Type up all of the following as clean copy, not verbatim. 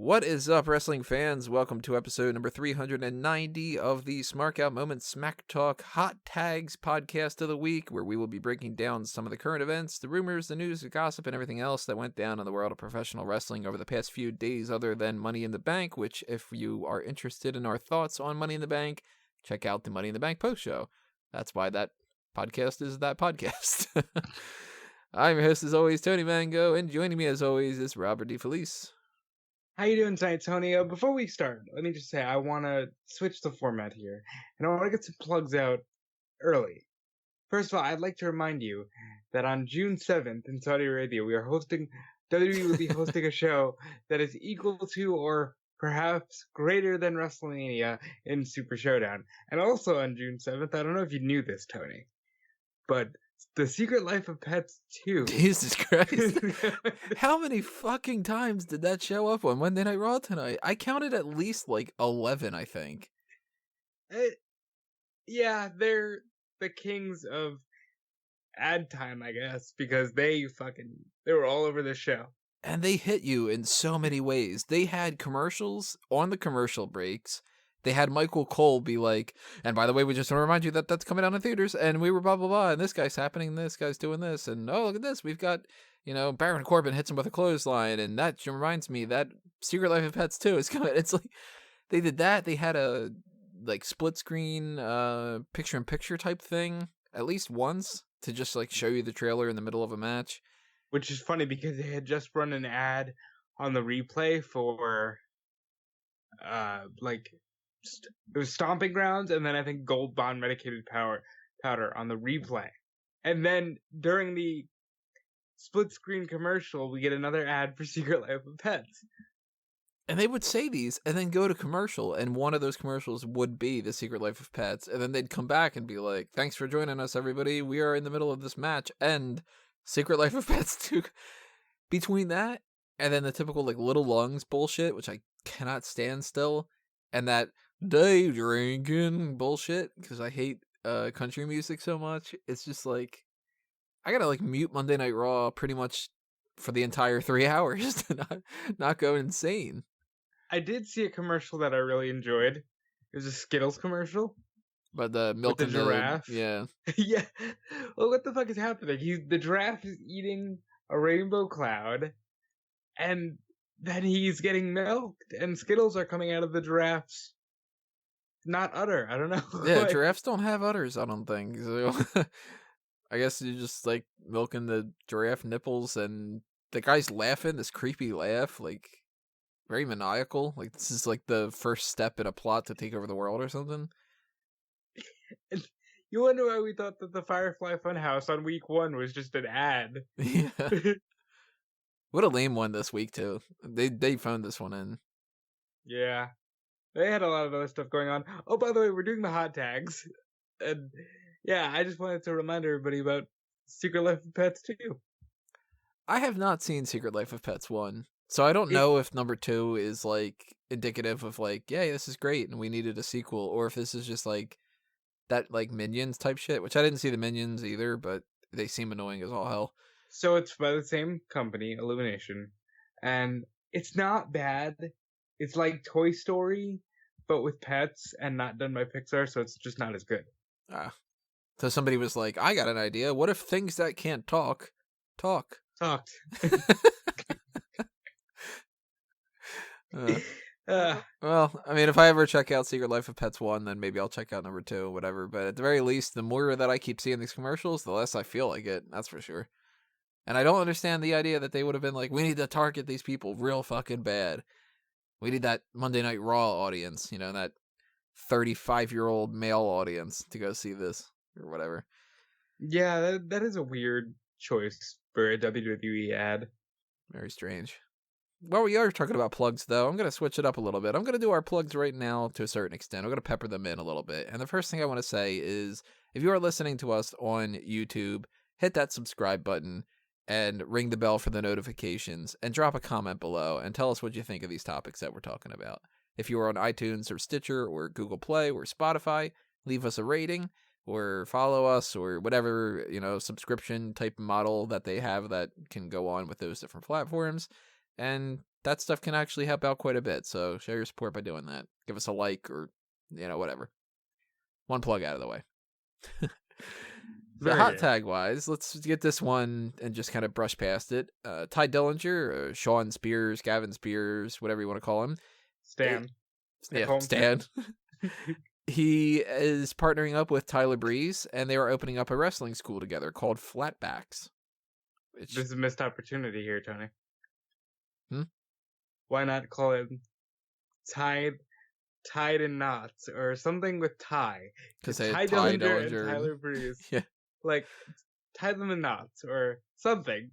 What is up, wrestling fans? Welcome to episode number 390 of the Smark Out Moments Smack Talk Hot Tags podcast of the week, where we will be breaking down some of the current events, the rumors, the news, the gossip, and everything else that went down in the world of professional wrestling over the past few days other than Money in the Bank, which, if you are interested in our thoughts on Money in the Bank, check out the Money in the Bank post show. That's why that podcast is that podcast. I'm your host, as always, Tony Mango, and joining me, as always, is Robert DeFelice. How you doing tonight, Tony? Before we start, let me just say I want to switch the format here, and I want to get some plugs out early. First of all, I'd like to remind you that on June 7th in Saudi Arabia, WWE will be hosting a show that is equal to or perhaps greater than WrestleMania in Super Showdown. And also on June 7th, I don't know if you knew this, Tony, but The Secret Life of Pets 2. Jesus Christ. How many fucking times did that show up on Monday Night Raw tonight? I counted at least like 11, I think. Yeah, they're the kings of ad time, I guess, because they were all over the show. And they hit you in so many ways. They had commercials on the commercial breaks. They had Michael Cole be like, and by the way, we just want to remind you that that's coming out in theaters, and we were blah, blah, blah, and this guy's happening, and this guy's doing this, and oh, look at this, we've got, Baron Corbin hits him with a clothesline, and that reminds me, that Secret Life of Pets 2 is coming. It's like, they did that, they had a, split screen, picture-in-picture type thing, at least once, to just, show you the trailer in the middle of a match. Which is funny, because they had just run an ad on the replay for, it was Stomping Grounds, and then I think Gold Bond Medicated Powder on the replay. And then during the split screen commercial, we get another ad for Secret Life of Pets. And they would say these and then go to commercial, and one of those commercials would be The Secret Life of Pets, and then they'd come back and be like, thanks for joining us, everybody. We are in the middle of this match, and Secret Life of Pets 2. Between that and then the typical Little Lungs bullshit, which I cannot stand still, and that day drinking bullshit, because I hate country music so much. It's just I gotta mute Monday Night Raw pretty much for the entire 3 hours to not go insane. I did see a commercial that I really enjoyed. It was a Skittles commercial. But the milk with the giraffe. Yeah. Yeah. Well, what the fuck is happening? The giraffe is eating a rainbow cloud, and then he's getting milked, and Skittles are coming out of the giraffe's not udder. I don't know. Yeah, giraffes don't have udders, I don't think. So I guess you're just milking the giraffe nipples, and the guy's laughing, this creepy laugh, very maniacal. This is the first step in a plot to take over the world or something. And you wonder why we thought that the Firefly Funhouse on week 1 was just an ad. Yeah. What a lame one this week too. They phoned this one in. Yeah. They had a lot of other stuff going on. Oh, by the way, we're doing the hot tags. And yeah, I just wanted to remind everybody about Secret Life of Pets 2. I have not seen Secret Life of Pets 1. So I don't know if number 2 is indicative of yeah, this is great and we needed a sequel, or if this is just that Minions type shit, which I didn't see the Minions either, but they seem annoying as all hell. So it's by the same company, Illumination, and it's not bad. It's like Toy Story, but with pets and not done by Pixar, so it's just not as good. So somebody was like, I got an idea. What if things that can't talk? Talked. Well, I mean, if I ever check out Secret Life of Pets 1, then maybe I'll check out number 2, whatever. But at the very least, the more that I keep seeing these commercials, the less I feel like it. That's for sure. And I don't understand the idea that they would have been we need to target these people real fucking bad. We need that Monday Night Raw audience, that 35-year-old male audience to go see this or whatever. Yeah, that is a weird choice for a WWE ad. Very strange. Well, we are talking about plugs, though. I'm going to switch it up a little bit. I'm going to do our plugs right now to a certain extent. I'm going to pepper them in a little bit. And the first thing I want to say is, if you are listening to us on YouTube, hit that subscribe button and ring the bell for the notifications, and drop a comment below and tell us what you think of these topics that we're talking about. If you are on iTunes or Stitcher or Google Play or Spotify, leave us a rating or follow us or whatever, subscription type model that they have that can go on with those different platforms. and that stuff can actually help out quite a bit. So show your support by doing that. Give us a like or, whatever. One plug out of the way. The hot tag wise, let's get this one and just kind of brush past it. Tye Dillinger, Sean Spears, Gavin Spears, whatever you want to call him. Stan. Stan. He is partnering up with Tyler Breeze, and they are opening up a wrestling school together called Flatbacks. This is a missed opportunity here, Tony. Why not call it Tied in Knots or something with Ty? Because Tye Dillinger and Tyler Breeze. Yeah. Like, tie them in knots or something.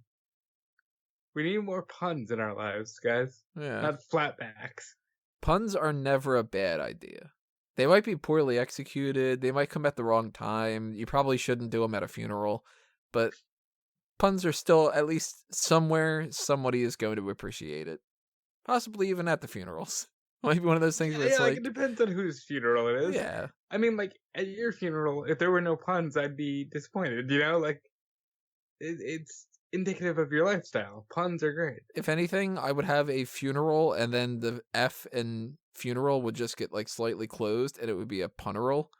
We need more puns in our lives, guys. Yeah. Not flatbacks. Puns are never a bad idea. They might be poorly executed. They might come at the wrong time. You probably shouldn't do them at a funeral. But puns are still, at least somewhere, somebody is going to appreciate it. Possibly even at the funerals. Might be one of those things where it's like... it depends on whose funeral it is. Yeah. I mean, like, at your funeral, if there were no puns, I'd be disappointed, you know? Like, it's indicative of your lifestyle. Puns are great. If anything, I would have a funeral, and then the F in funeral would just get, like, slightly closed, and it would be a punneral.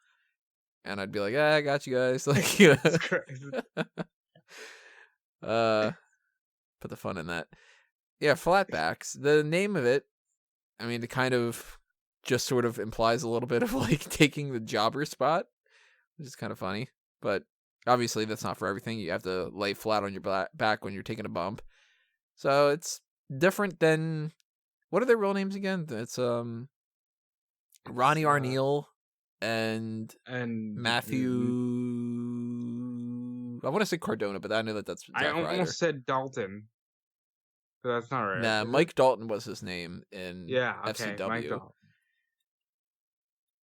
And I'd be like, I got you guys. Like, you know. Put the fun in that. Yeah, Flatbacks. The name of it, I mean, it kind of just sort of implies a little bit of, like, taking the jobber spot, which is kind of funny. But obviously, that's not for everything. You have to lay flat on your back when you're taking a bump. So it's different than... What are their real names again? It's Ronnie Arneal and Matthew... I want to say Cardona, but I know that's Zack Ryder. I almost said Dalton. But that's not right. Nah, Mike Dalton was his name in FCW. Mike Dalton.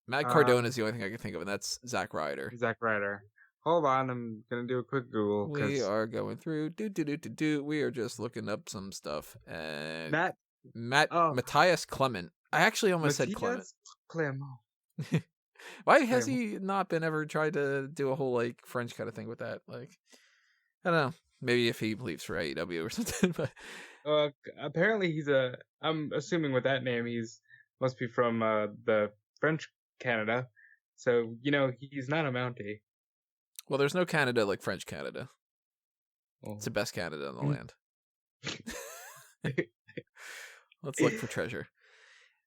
Matt Cardona is the only thing I can think of, and that's Zack Ryder. Zack Ryder. Hold on, I'm gonna do a quick Google. We are going through. We are just looking up some stuff. And Matthias Clement. I actually almost said Clement. Why has he not been ever tried to do a whole like French kind of thing with that? Like, I don't know. Maybe if he leaves for AEW or something. But apparently I'm assuming with that name must be from the French Canada. So, he's not a Mountie. Well, there's no Canada like French Canada. It's the best Canada in the land. Let's look for treasure.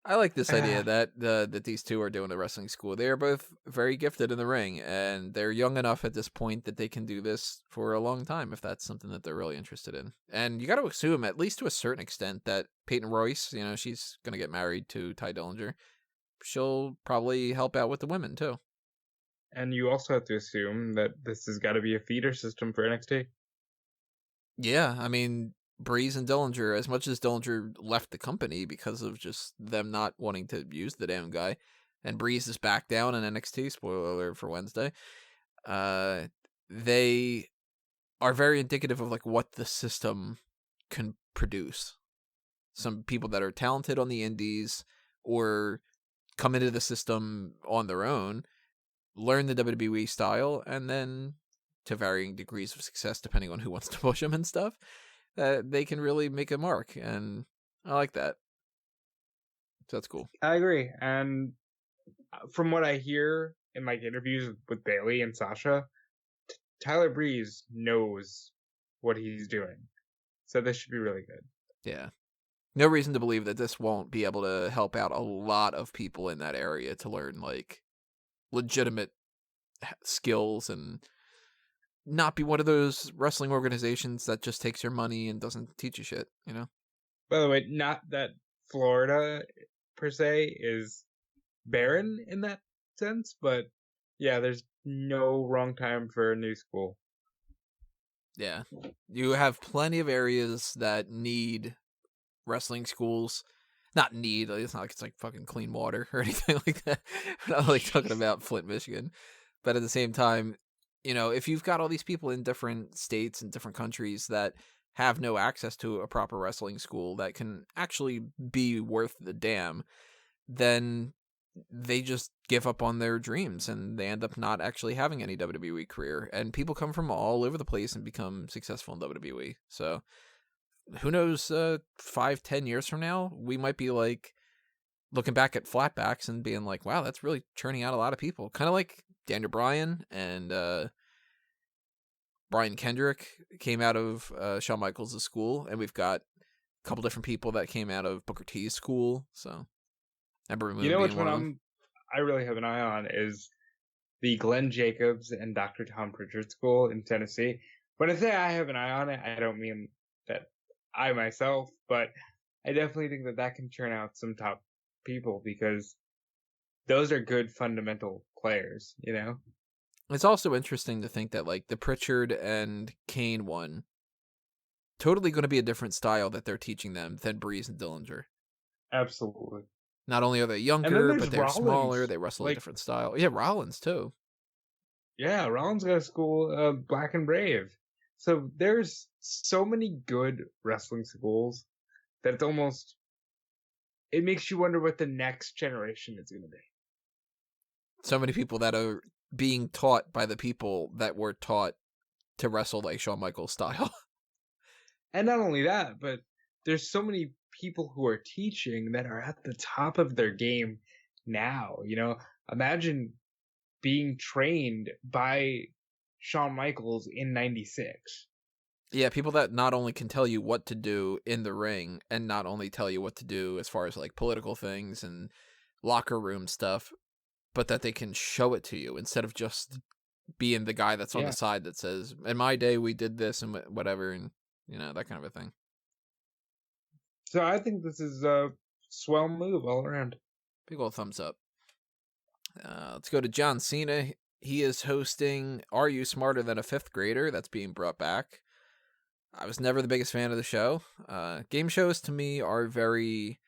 I like this idea that these two are doing a wrestling school. They are both very gifted in the ring, and they're young enough at this point that they can do this for a long time if that's something that they're really interested in. And you got to assume, at least to a certain extent, that Peyton Royce, she's going to get married to Tye Dillinger. She'll probably help out with the women, too. And you also have to assume that this has got to be a feeder system for NXT. Yeah, I mean... Breeze and Dillinger, as much as Dillinger left the company because of just them not wanting to use the damn guy, and Breeze is back down in NXT, spoiler alert for Wednesday, they are very indicative of like what the system can produce. Some people that are talented on the indies or come into the system on their own, learn the WWE style, and then to varying degrees of success depending on who wants to push them and stuff, they can really make a mark, and I like that. So that's cool. I agree, and from what I hear in like interviews with Bayley and Sasha, Tyler Breeze knows what he's doing, so this should be really good. Yeah, no reason to believe that this won't be able to help out a lot of people in that area to learn like legitimate skills and not be one of those wrestling organizations that just takes your money and doesn't teach you shit, By the way, not that Florida, per se, is barren in that sense, but yeah, there's no wrong time for a new school. Yeah. You have plenty of areas that need wrestling schools. Not need, it's not like it's like fucking clean water or anything like that. We're not like talking about Flint, Michigan. But at the same time, if you've got all these people in different states and different countries that have no access to a proper wrestling school that can actually be worth the damn, then they just give up on their dreams and they end up not actually having any WWE career. And people come from all over the place and become successful in WWE. So who knows, 5-10 years from now, we might be like looking back at Flatbacks and being like, wow, that's really churning out a lot of people. Kind of like Daniel Bryan and Brian Kendrick came out of Shawn Michaels' school, and we've got a couple different people that came out of Booker T's school. So, Ember Moon You know being which one one of them. I really have an eye on is the Glenn Jacobs and Dr. Tom Pritchard School in Tennessee. When I say I have an eye on it, I don't mean that I myself, but I definitely think that that can turn out some top people because those are good fundamental players, you know? It's also interesting to think that like the Pritchard and Kane one, totally going to be a different style that they're teaching them than Breeze and Dillinger. Absolutely. Not only are they And then younger, there's but they're smaller. Rollins. They wrestle a Like, different style. Yeah, Rollins too. yeah, Rollins got a school, Black and Brave. So there's so many good wrestling schools that it's almost, it makes you wonder what the next generation is going to be. So many people that are being taught by the people that were taught to wrestle like Shawn Michaels style. And not only that, but there's so many people who are teaching that are at the top of their game now. You know, imagine being trained by Shawn Michaels in '96. Yeah, people that not only can tell you what to do in the ring and not only tell you what to do as far as like political things and locker room stuff, but that they can show it to you instead of just being the guy that's on Yeah. the side that says, in my day, we did this and whatever, and, you know, that kind of a thing. So I think this is a swell move all around. Big old thumbs up. Let's go to John Cena. He is hosting Are You Smarter Than a Fifth Grader? That's being brought back. I was never the biggest fan of the show. Game shows to me are very...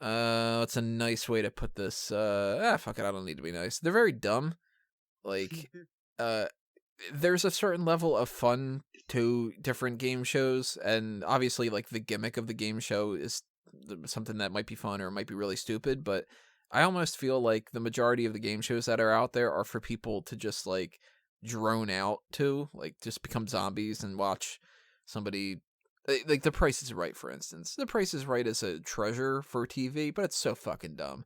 what's a nice way to put this? Fuck it, I don't need to be nice. They're very dumb. Like, there's a certain level of fun to different game shows, and obviously, like, the gimmick of the game show is something that might be fun or might be really stupid, but I almost feel like the majority of the game shows that are out there are for people to just, like, drone out to, like, just become zombies and watch somebody... Like, The Price is Right, for instance. The Price is Right is a treasure for TV, but it's so fucking dumb.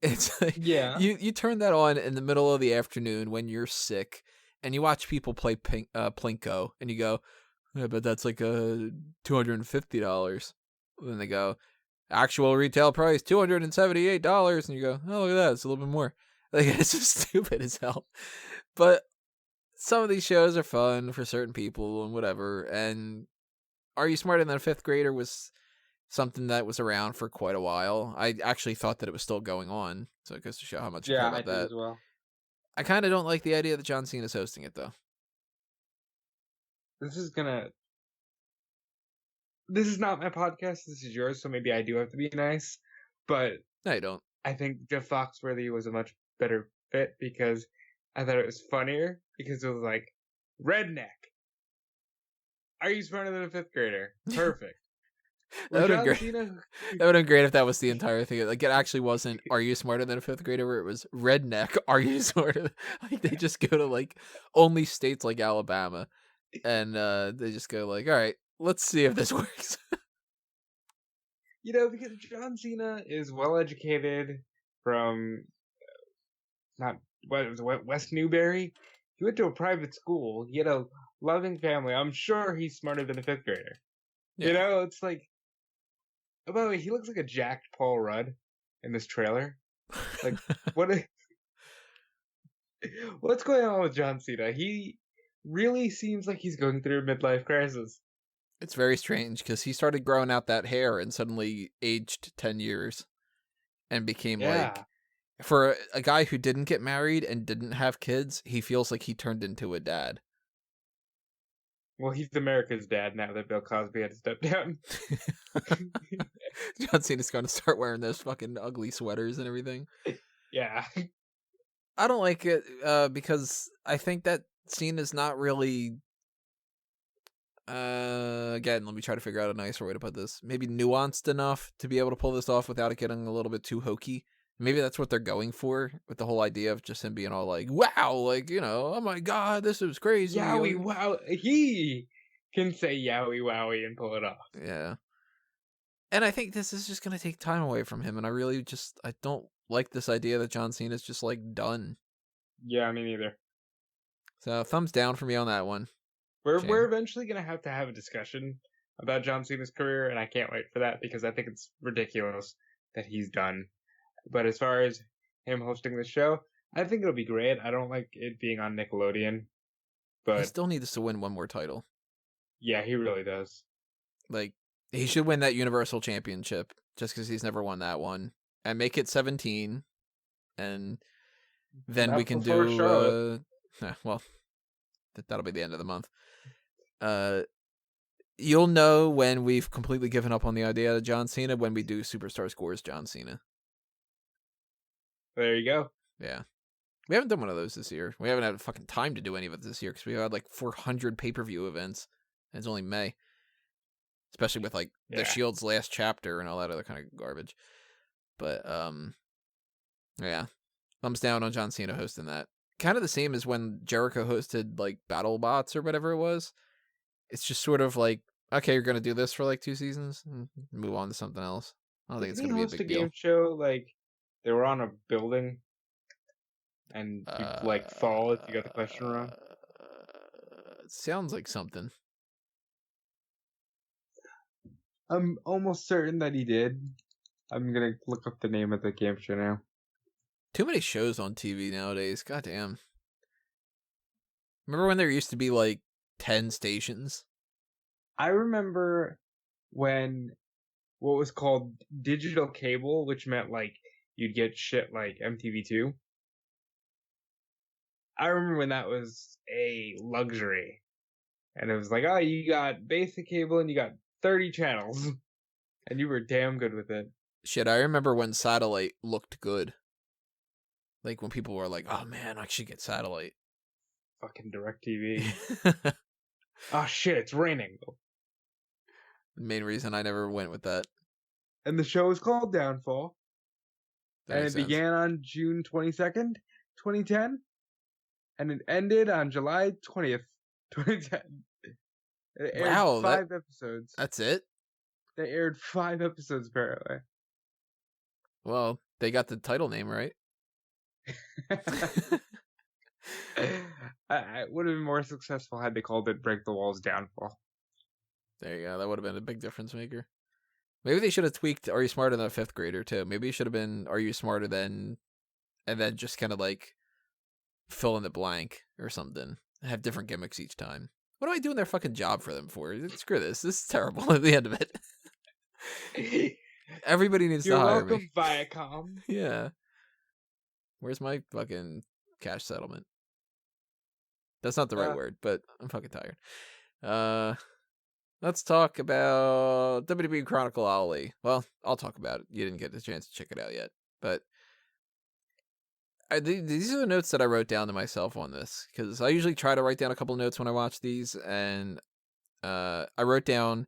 It's like, Yeah. you turn that on in the middle of the afternoon when you're sick, and you watch people play Plinko, and you go, yeah, but that's like $250. Then they go, actual retail price $278, and you go, oh, look at that, it's a little bit more. Like, it's just stupid as hell. But some of these shows are fun for certain people and whatever, and Are You Smarter Than a Fifth Grader was something that was around for quite a while. I actually thought that it was still going on, so it goes to show how much I care Yeah, I about did that. as well. I kind of don't like the idea that John Cena's hosting it, though. This is not my podcast, this is yours, so maybe I do have to be nice. But No, you don't. I think Jeff Foxworthy was a much better fit because I thought it was funnier because it was like, redneck. Are you smarter than a fifth grader? Perfect. That would have John been great. Cena, That would have been great if that was the entire thing. Like, it actually wasn't Are You Smarter Than a Fifth Grader, where it was redneck. Are you smarter? Like, they just go to, like, only states like Alabama, and they just go like, all right, let's see if this works. you know, because John Cena is well educated from not what was it, West Newbury. He went to a private school. He had a loving family. I'm sure he's smarter than a fifth grader. Yeah. You know, it's like. Oh, by the way, he looks like a jacked Paul Rudd in this trailer. Like, what's going on with John Cena? He really seems like he's going through a midlife crisis. It's very strange because he started growing out that hair and suddenly aged 10 years and became like, for a guy who didn't get married and didn't have kids, he feels like he turned into a dad. Well, he's America's dad now that Bill Cosby had to step down. John Cena's going to start wearing those fucking ugly sweaters and everything. Yeah. I don't like it because I think that Cena's not really... again, let me try to figure out a nicer way to put this. Maybe nuanced enough to be able to pull this off without it getting a little bit too hokey. Maybe that's what they're going for with the whole idea of just him being all like, wow, like, you know, oh my god, this is crazy. Yowie, wow. He can say yowie wowie and pull it off. Yeah. And I think this is just going to take time away from him. And I don't like this idea that John Cena's just like done. Yeah, me neither. So thumbs down for me on that one. We're eventually gonna have to have a discussion about John Cena's career, and I can't wait for that because I think it's ridiculous that he's done. But as far as him hosting the show, I think it'll be great. I don't like it being on Nickelodeon, but He still needs to win one more title. yeah, he really does. Like, he should win that Universal Championship just because he's never won that one, and make it 17, and then Not we can before do Charlotte. well, that'll be the end of the month. You'll know when we've completely given up on the idea of John Cena when we do Superstar Scores John Cena. There you go. Yeah. We haven't done one of those this year. We haven't had fucking time to do any of it this year because we had like 400 pay-per-view events, and it's only May. Especially with like the Shield's last chapter and all that other kind of garbage. But yeah. Thumbs down on John Cena hosting that. Kind of the same as when Jericho hosted like Battle Bots or whatever it was. It's just sort of like, okay, you're gonna do this for like 2 seasons and move on to something else. I don't think it's gonna be a big deal. Game show like they were on a building and you like fall if you got the question wrong. It sounds like something. I'm almost certain that he did. I'm gonna look up the name of the game show now. Too many shows on TV nowadays. Goddamn. Remember when there used to be like 10 stations? I remember when what was called digital cable, which meant like you'd get shit like MTV2. I remember when that was a luxury. And it was like, oh, you got basic cable and you got 30 channels. And you were damn good with it. Shit, I remember when satellite looked good. Like when people were like, oh man, I should get satellite. Fucking DirecTV. Oh shit, it's raining. The main reason I never went with that. And the show was called Downfall. And it began on June 22nd, 2010. And it ended on July 20th, 2010. It aired 5 episodes. That's it? They aired 5 episodes, apparently. Well, they got the title name right. I would have been more successful had they called it Break the Walls Downfall. There you go. That would have been a big difference maker. Maybe they should have tweaked Are You Smarter Than a 5th Grader, too. Maybe it should have been Are You Smarter Than... And then just kind of like fill in the blank or something. Have different gimmicks each time. What am I doing their fucking job for them for? Screw this. This is terrible at the end of it. Everybody needs to hire me. You're welcome, Viacom. Yeah. Where's my fucking cash settlement? That's not the right word, but I'm fucking tired. Let's talk about WWE Chronicle Ali. Well, I'll talk about it. You didn't get the chance to check it out yet. But these are the notes that I wrote down to myself on this. Because I usually try to write down a couple notes when I watch these. And I wrote down,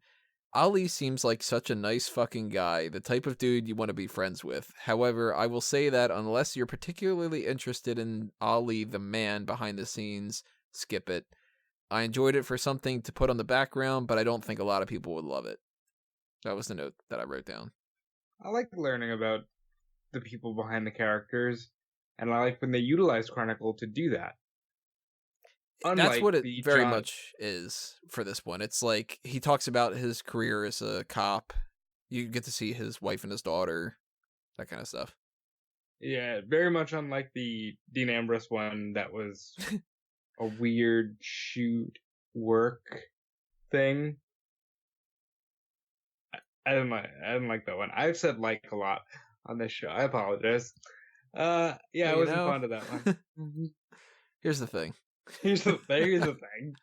Ali seems like such a nice fucking guy, the type of dude you want to be friends with. However, I will say that unless you're particularly interested in Ali, the man behind the scenes, skip it. I enjoyed it for something to put on the background, but I don't think a lot of people would love it. That was the note that I wrote down. I like learning about the people behind the characters, and I like when they utilize Chronicle to do that. That's what it very much is for this one. It's like he talks about his career as a cop. You get to see his wife and his daughter, that kind of stuff. Yeah, very much unlike the Dean Ambrose one that was a weird shoot work thing. I didn't like that one. I've said like a lot on this show. I apologize. I wasn't fond of that one. Here's the thing. Here's the thing.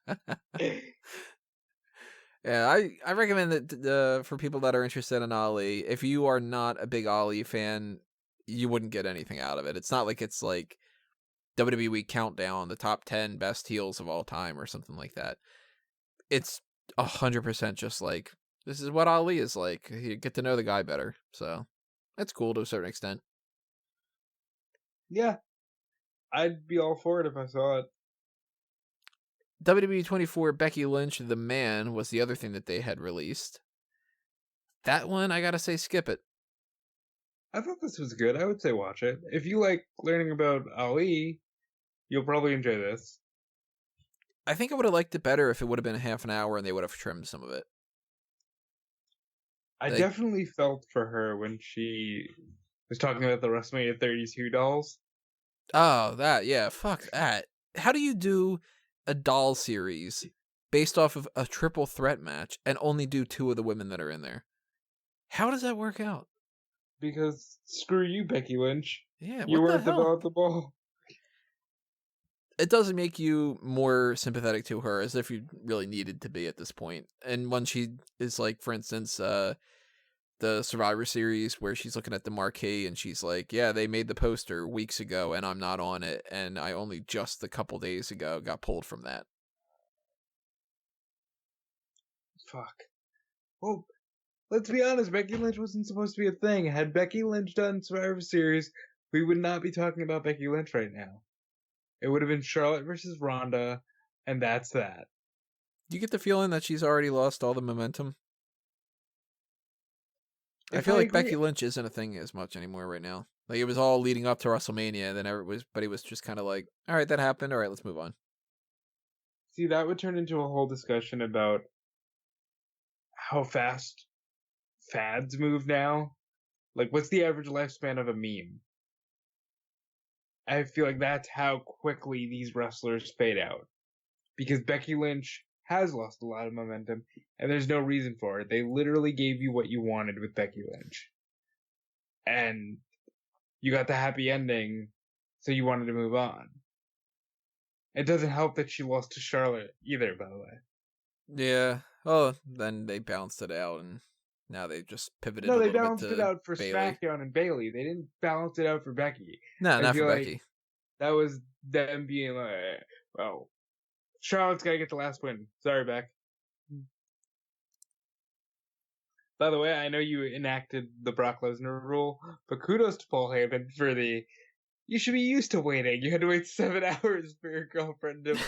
Yeah, I recommend that for people that are interested in Ali, if you are not a big Ali fan, you wouldn't get anything out of it. It's not like it's like WWE Countdown, the top 10 best heels of all time or something like that. It's 100% just like, this is what Ali is like. You get to know the guy better. So that's cool to a certain extent. Yeah. I'd be all for it if I saw it. WWE 24 Becky Lynch, The Man, was the other thing that they had released. That one, I gotta say, skip it. I thought this was good. I would say watch it. If you like learning about Ali, you'll probably enjoy this. I think I would have liked it better if it would have been half an hour and they would have trimmed some of it. I definitely felt for her when she was talking about the WrestleMania 32 dolls. Oh, that, yeah, fuck that. How do you do a doll series based off of a triple threat match and only do 2 of the women that are in there? How does that work out? Because screw you, Becky Lynch. Yeah, You what the weren't the hell? ball at the ball. It doesn't make you more sympathetic to her, as if you really needed to be at this point. And when she is like, for instance, the Survivor Series where she's looking at the marquee and she's like, yeah, they made the poster weeks ago and I'm not on it, and I only just a couple days ago got pulled from that. Fuck. Well, let's be honest, Becky Lynch wasn't supposed to be a thing. Had Becky Lynch done Survivor Series, we would not be talking about Becky Lynch right now. It would have been Charlotte versus Ronda, and that's that. Do you get the feeling that she's already lost all the momentum? I feel like Becky Lynch isn't a thing as much anymore right now. Like, it was all leading up to WrestleMania, and then everybody was just kind of like, all right, that happened. All right, let's move on. See, that would turn into a whole discussion about how fast fads move now. Like, what's the average lifespan of a meme? I feel like that's how quickly these wrestlers fade out. Because Becky Lynch has lost a lot of momentum, and there's no reason for it. They literally gave you what you wanted with Becky Lynch. And you got the happy ending, so you wanted to move on. It doesn't help that she lost to Charlotte either, by the way. Yeah. Oh, then they balanced it out, and now they just pivoted No, a they little bit balanced to it out for Bayley. SmackDown and Bayley. They didn't balance it out for Becky. No, not for like Becky. That was them being like, well, Charlotte's gotta get the last win. Sorry, Beck. By the way, I know you enacted the Brock Lesnar rule, but kudos to Paul Heyman for you should be used to waiting. You had to wait 7 hours for your girlfriend to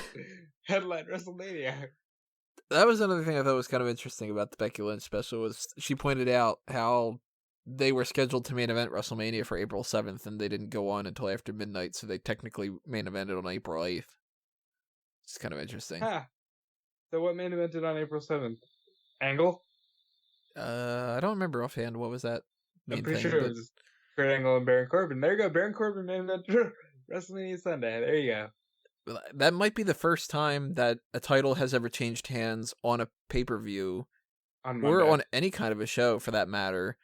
headline WrestleMania. That was another thing I thought was kind of interesting about the Becky Lynch special, was she pointed out how they were scheduled to main event WrestleMania for April 7th, and they didn't go on until after midnight, so they technically main evented on April 8th. It's kind of interesting. Huh. So what main evented on April 7th? Angle? I don't remember offhand. What was that main I'm pretty thing? sure it was Kurt Angle and Baron Corbin. There you go. Baron Corbin main event WrestleMania Sunday. There you go. That might be the first time that a title has ever changed hands on a pay-per-view or on any kind of a show, for that matter,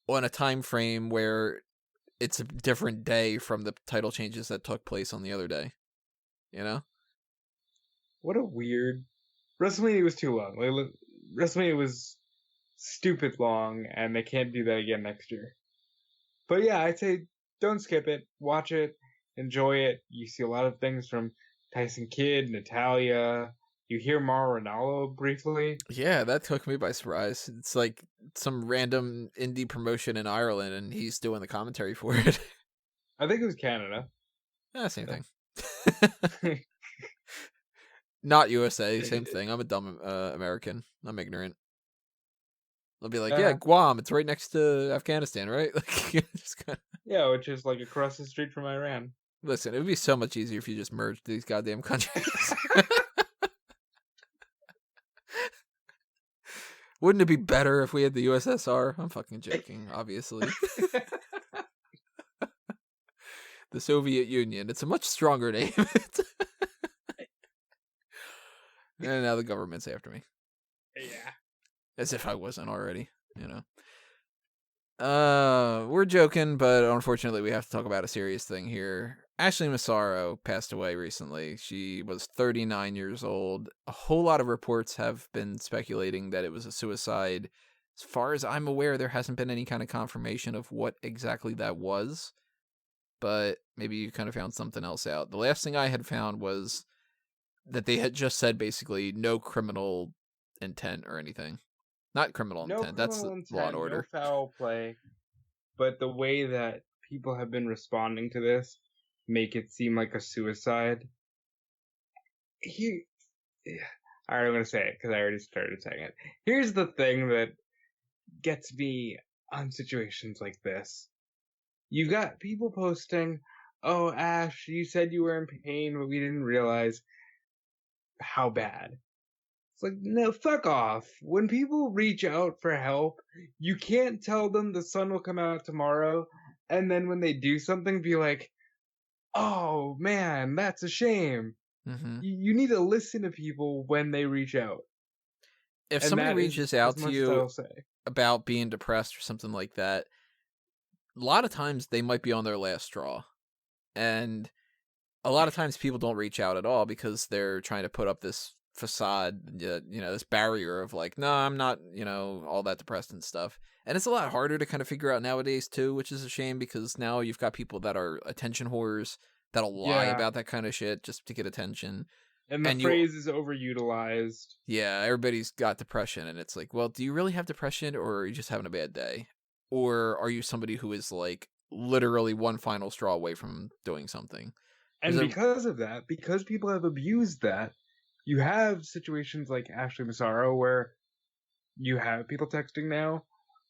on a time frame where it's a different day from the title changes that took place on the other day. You know? What a weird... WrestleMania was too long. Like, WrestleMania was stupid long, and they can't do that again next year. But yeah, I'd say don't skip it. Watch it. Enjoy it. You see a lot of things from Tyson Kidd, Natalya. You hear Mauro Ranallo briefly. Yeah, that took me by surprise. It's like some random indie promotion in Ireland, and he's doing the commentary for it. I think it was Canada. Same thing. Not USA, same thing. I'm a dumb American. I'm ignorant. I'll be like, yeah, Guam, it's right next to Afghanistan, right? Like, yeah, which is like across the street from Iran. Listen, it would be so much easier if you just merged these goddamn countries. Wouldn't it be better if we had the USSR? I'm fucking joking, obviously. The Soviet Union. It's a much stronger name. And now the government's after me. Yeah. As if I wasn't already, you know. We're joking, but unfortunately we have to talk about a serious thing here. Ashley Massaro passed away recently. She was 39 years old. A whole lot of reports have been speculating that it was a suicide. As far as I'm aware, there hasn't been any kind of confirmation of what exactly that was. But maybe you kind of found something else out. The last thing I had found was that they had just said basically no criminal intent or anything. Not criminal intent. That's Law and Order. No foul play. But the way that people have been responding to this make it seem like a suicide. All right, I'm gonna say it because I already started saying it. Here's the thing that gets me on situations like this. You got people posting, "Oh, Ash, you said you were in pain, but we didn't realize how bad." It's like, no, fuck off. When people reach out for help, you can't tell them the sun will come out tomorrow, and then when they do something, be like, "Oh man, that's a shame." Mm-hmm. You need to listen to people when they reach out, If and somebody that is reaches as out to much as you I'll say. about being depressed or something like that, a lot of times they might be on their last straw. And a lot of times people don't reach out at all because they're trying to put up this facade, this barrier of like, no, I'm not, all that depressed and stuff. And it's a lot harder to kind of figure out nowadays too, which is a shame because now you've got people that are attention whores that'll lie Yeah, about that kind of shit just to get attention. and the And you, phrase is overutilized. yeah, everybody's got depression, and it's like, well, do you really have depression, or are you just having a bad day? Or are you somebody who is like literally one final straw away from doing something? There's And a because of that, because people have abused that, you have situations like Ashley Massaro where you have people texting now,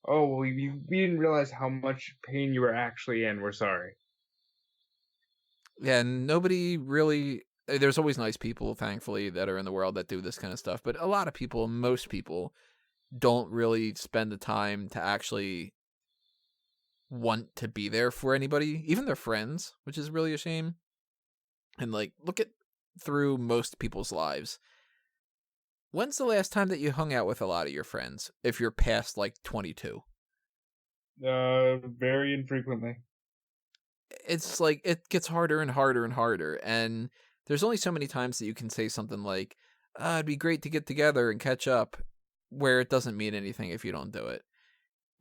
"Oh, well, we didn't realize how much pain you were actually in. We're sorry." Yeah, nobody really. There's always nice people, thankfully, that are in the world that do this kind of stuff. But a lot of people, most people, don't really spend the time to actually want to be there for anybody, even their friends, which is really a shame. And like, look at through most people's lives. When's the last time that you hung out with a lot of your friends? If you're past like 22, Very infrequently. it's like it gets harder and harder and harder. And there's only so many times that you can say something like, it'd be great to get together and catch up, where it doesn't mean anything if you don't do it.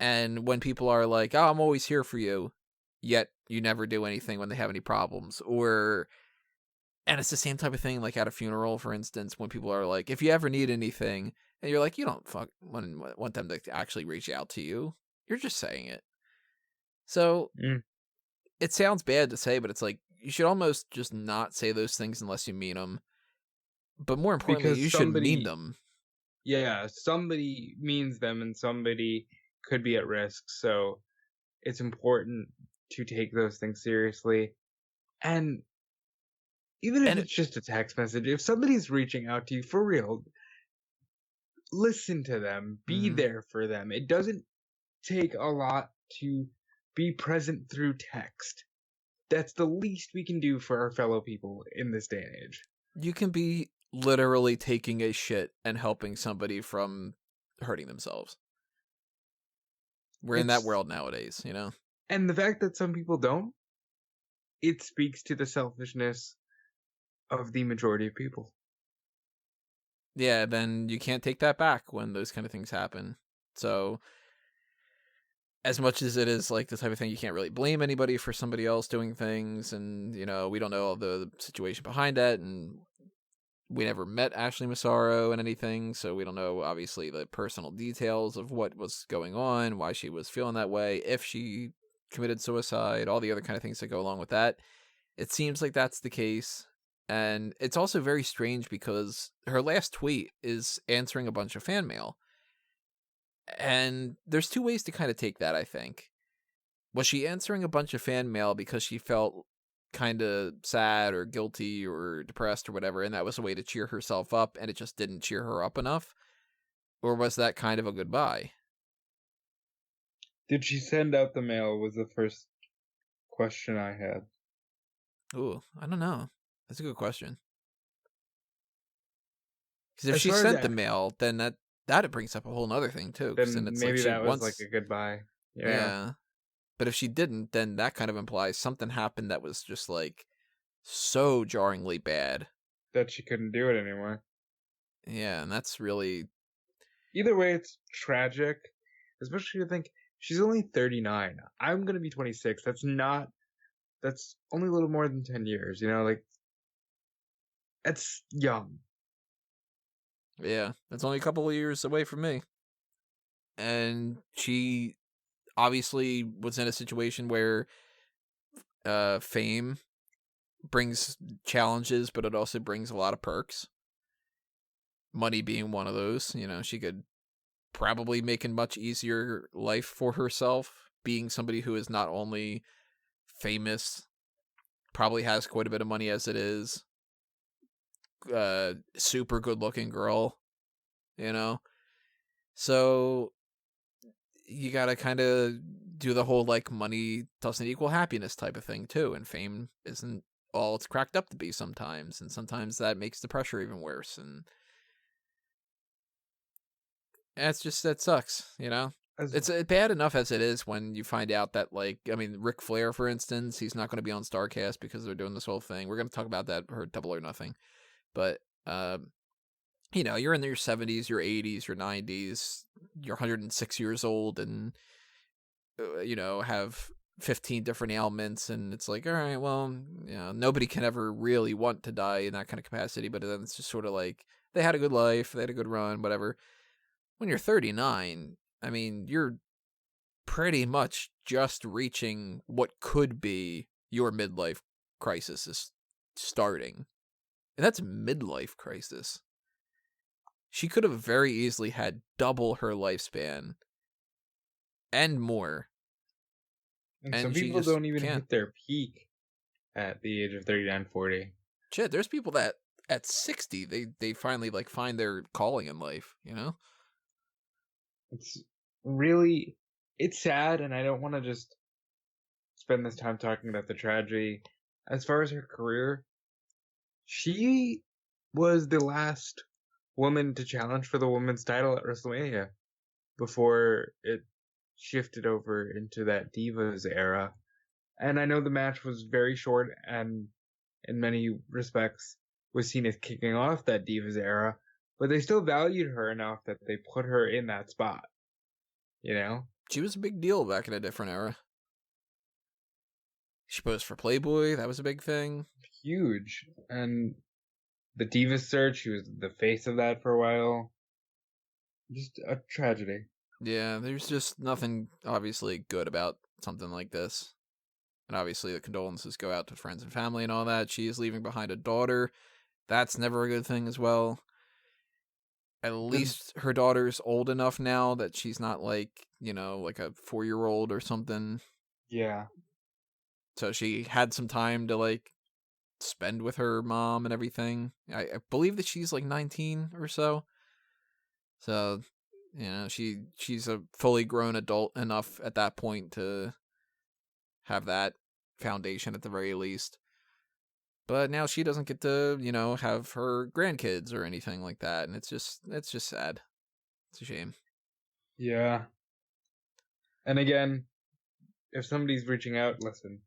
And when people are like, oh, I'm always here for you, yet you never do anything when they have any problems. And it's the same type of thing like at a funeral, for instance, when people are like, if you ever need anything, and you're like, you don't want them to actually reach out to you. You're just saying it. So Mm. it sounds bad to say, but it's like, you should almost just not say those things unless you mean them. But more importantly, Because you should mean them. somebody means them and somebody could be at risk. So it's important to take those things seriously. And even if And it's just a text message, if somebody's reaching out to you for real, listen to them, be mhm. there for them. It doesn't take a lot to be present through text. That's the least we can do for our fellow people in this day and age. You can be literally taking a shit and helping somebody from hurting themselves. We're in that It's world nowadays, and the fact that some people don't, it speaks to the selfishness of the majority of people. Yeah, then you can't take that back when those kind of things happen. So, as much as it is like the type of thing you can't really blame anybody for somebody else doing things, and we don't know all the situation behind that, and we never met Ashley Massaro and anything, so we don't know obviously the personal details of what was going on, why she was feeling that way, if she committed suicide, all the other kind of things that go along with that. It seems like that's the case. And it's also very strange because her last tweet is answering a bunch of fan mail. And there's two ways to kind of take that, I think. Was she answering a bunch of fan mail because she felt kind of sad or guilty or depressed or whatever, and that was a way to cheer herself up, and it just didn't cheer her up enough? Or was that kind of a goodbye? Did she send out the mail? Was the first question I had. Ooh, I don't know. That's a good question. Because if As she far as sent the that, mail, then that brings up a whole other thing too. Because then then it's like maybe she that was like wants, a goodbye. Yeah, yeah. But if she didn't, then that kind of implies something happened that was just like so jarringly bad. that she couldn't do it anymore. Yeah, and that's really. Either way, it's tragic, especially to think she's only 39. I'm gonna be 26. That's only a little more than 10 years, like, that's young. Yeah, that's only a couple of years away from me. And she obviously was in a situation where fame brings challenges, but it also brings a lot of perks. money being one of those. You know, she could probably make a much easier life for herself, being somebody who is not only famous, probably has quite a bit of money as it is, super good looking girl, you know? So you gotta kind of do the whole, like, money doesn't equal happiness type of thing, too, and fame isn't all it's cracked up to be sometimes, and sometimes that makes the pressure even worse, and that sucks, you know? It's bad enough as it is when you find out that, like, I mean, Ric Flair, for instance, he's not going to be on StarCast because they're doing this whole thing. We're going to talk about that for Double or Nothing. But, you know, you're in your 70s, your 80s, your 90s, you're 106 years old and, you know, have 15 different ailments. And it's like, all right, well, you know, nobody can ever really want to die in that kind of capacity. But then it's just sort of like they had a good life, they had a good run, whatever. When you're 39, I mean, you're pretty much just reaching what could be your midlife crisis is starting. And that's midlife crisis. She could have very easily had double her lifespan and more. And some people don't even hit their peak at the age of 39, 40. Shit, there's people that at 60, they finally, like, find their calling in life, you know? It's sad, and I don't want to just spend this time talking about the tragedy. As far as her career, she was the last woman to challenge for the women's title at WrestleMania before it shifted over into that Divas era. And I know the match was very short and in many respects was seen as kicking off that Divas era, but they still valued her enough that they put her in that spot. You know? She was a big deal back in a different era. She posed for Playboy, that was a big thing. Huge. And the Divas search, she was the face of that for a while. Just a tragedy. Yeah, there's just nothing obviously good about something like this. And obviously the condolences go out to friends and family and all that. She is leaving behind a daughter. That's never a good thing as well. At least her daughter's old enough now that she's not like, you know, like a 4-year-old or something. Yeah. So she had some time to, like, spend with her mom and everything. I believe that she's like 19 or so. So, you know, she's a fully grown adult enough at that point to have that foundation at the very least. But now she doesn't get to, you know, have her grandkids or anything like that, and it's just sad. It's a shame. Yeah. And again, if somebody's reaching out, listen.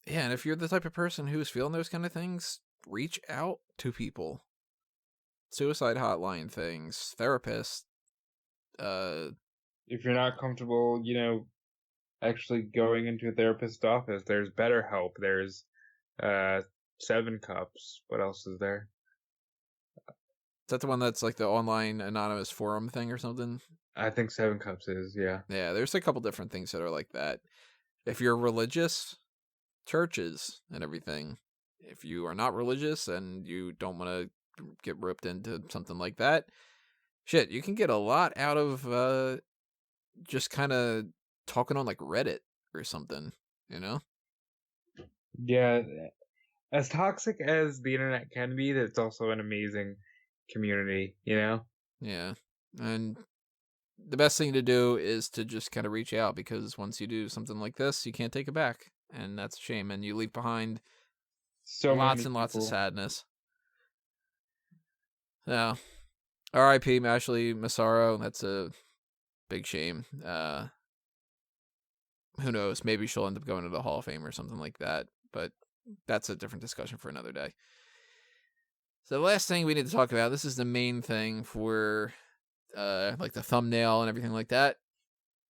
Yeah, and if you're the type of person who's feeling those kind of things, reach out to people. Suicide hotline things, therapists. If you're not comfortable, you know, actually going into a therapist's office, there's BetterHelp, there's 7 Cups. What else is there? Is that the one that's like the online anonymous forum thing or something? I think 7 Cups is, yeah. Yeah, there's a couple different things that are like that. If you're religious, churches and everything. If you are not religious and you don't want to get roped into something like that, shit, you can get a lot out of just kind of talking on like Reddit or something, you know? Yeah, as toxic as the internet can be, it's also an amazing community, you know? Yeah. And the best thing to do is to just kind of reach out, because once you do something like this, you can't take it back. And that's a shame. And you leave behind lots and lots of sadness. Yeah. R.I.P. Ashley Massaro. That's a big shame. Who knows? Maybe she'll end up going to the Hall of Fame or something like that. But that's a different discussion for another day. So the last thing we need to talk about, this is the main thing for like the thumbnail and everything like that.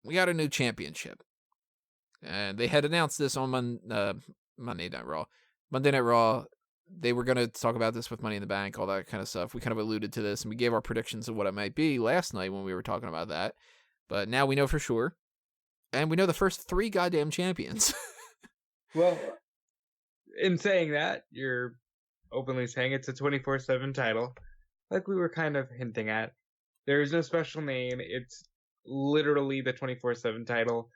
We got a new championship. And they had announced this on Monday Night Raw. Monday Night Raw, they were going to talk about this with Money in the Bank, all that kind of stuff. We kind of alluded to this, and we gave our predictions of what it might be last night when we were talking about that. But now we know for sure. And we know the first 3 goddamn champions. Well, in saying that, you're openly saying it's a 24/7 title. like we were kind of hinting at, there is no special name. It's literally the 24/7 title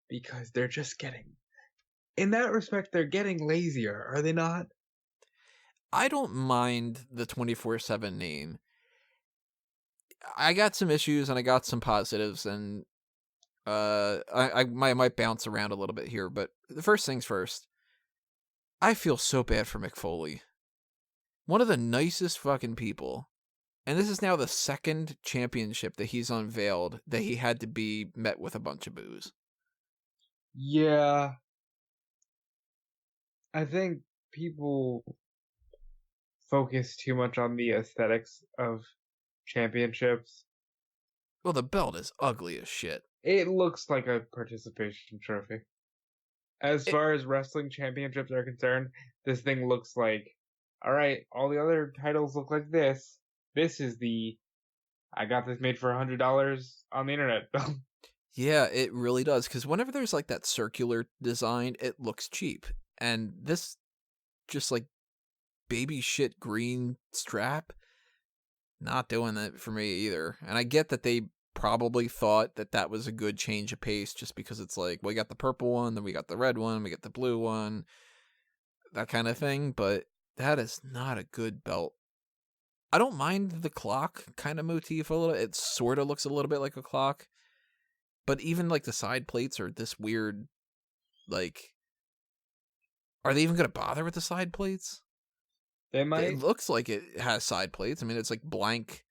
because they're just getting, in that respect, they're getting lazier, are they not? I don't mind the 24/7 name. I got some issues and I got some positives, and I might bounce around a little bit here, but the first things first, I feel so bad for Mick Foley. One of the nicest fucking people. And this is now the second championship that he's unveiled that he had to be met with a bunch of boos. Yeah, I think people focus too much on the aesthetics of championships. Well, the belt is ugly as shit. It looks like a participation trophy. As It, far as wrestling championships are concerned, this thing looks like, all right, all the other titles look like this. This is the, I got this made for $100 on the internet. yeah, it really does. Because whenever there's like that circular design, it looks cheap. And this just like baby shit green strap, not doing that for me either. And I get that they probably thought that that was a good change of pace just because it's like, we got the purple one, then we got the red one, we got the blue one, that kind of thing. But that is not a good belt. I don't mind the clock kind of motif a little. It sort of looks a little bit like a clock. But even like the side plates are this weird, like, are they even going to bother with the side plates? They It might. looks like it has side plates. I mean, it's like blank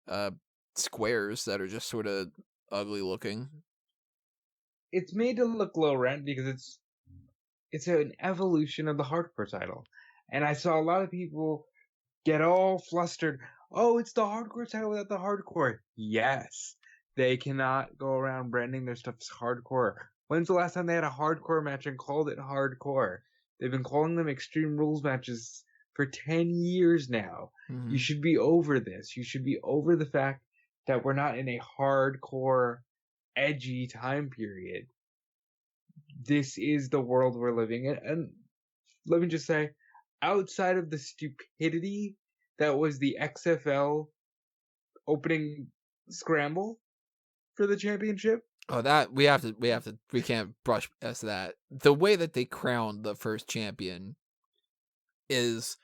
uh, squares that are just sort of ugly looking. It's made to look low rent because it's an evolution of the hardcore title. And I saw a lot of people get all flustered. Oh, it's the hardcore title without the hardcore. Yes. They cannot go around branding their stuff as hardcore. When's the last time they had a hardcore match and called it hardcore? They've been calling them Extreme Rules matches for 10 years now. Mm-hmm. You should be over this. You should be over the fact that we're not in a hardcore, edgy time period. This is the world we're living in. And let me just say, outside of the stupidity that was the XFL opening scramble for the championship. Oh, that we can't brush past that. The way that they crowned the first champion is,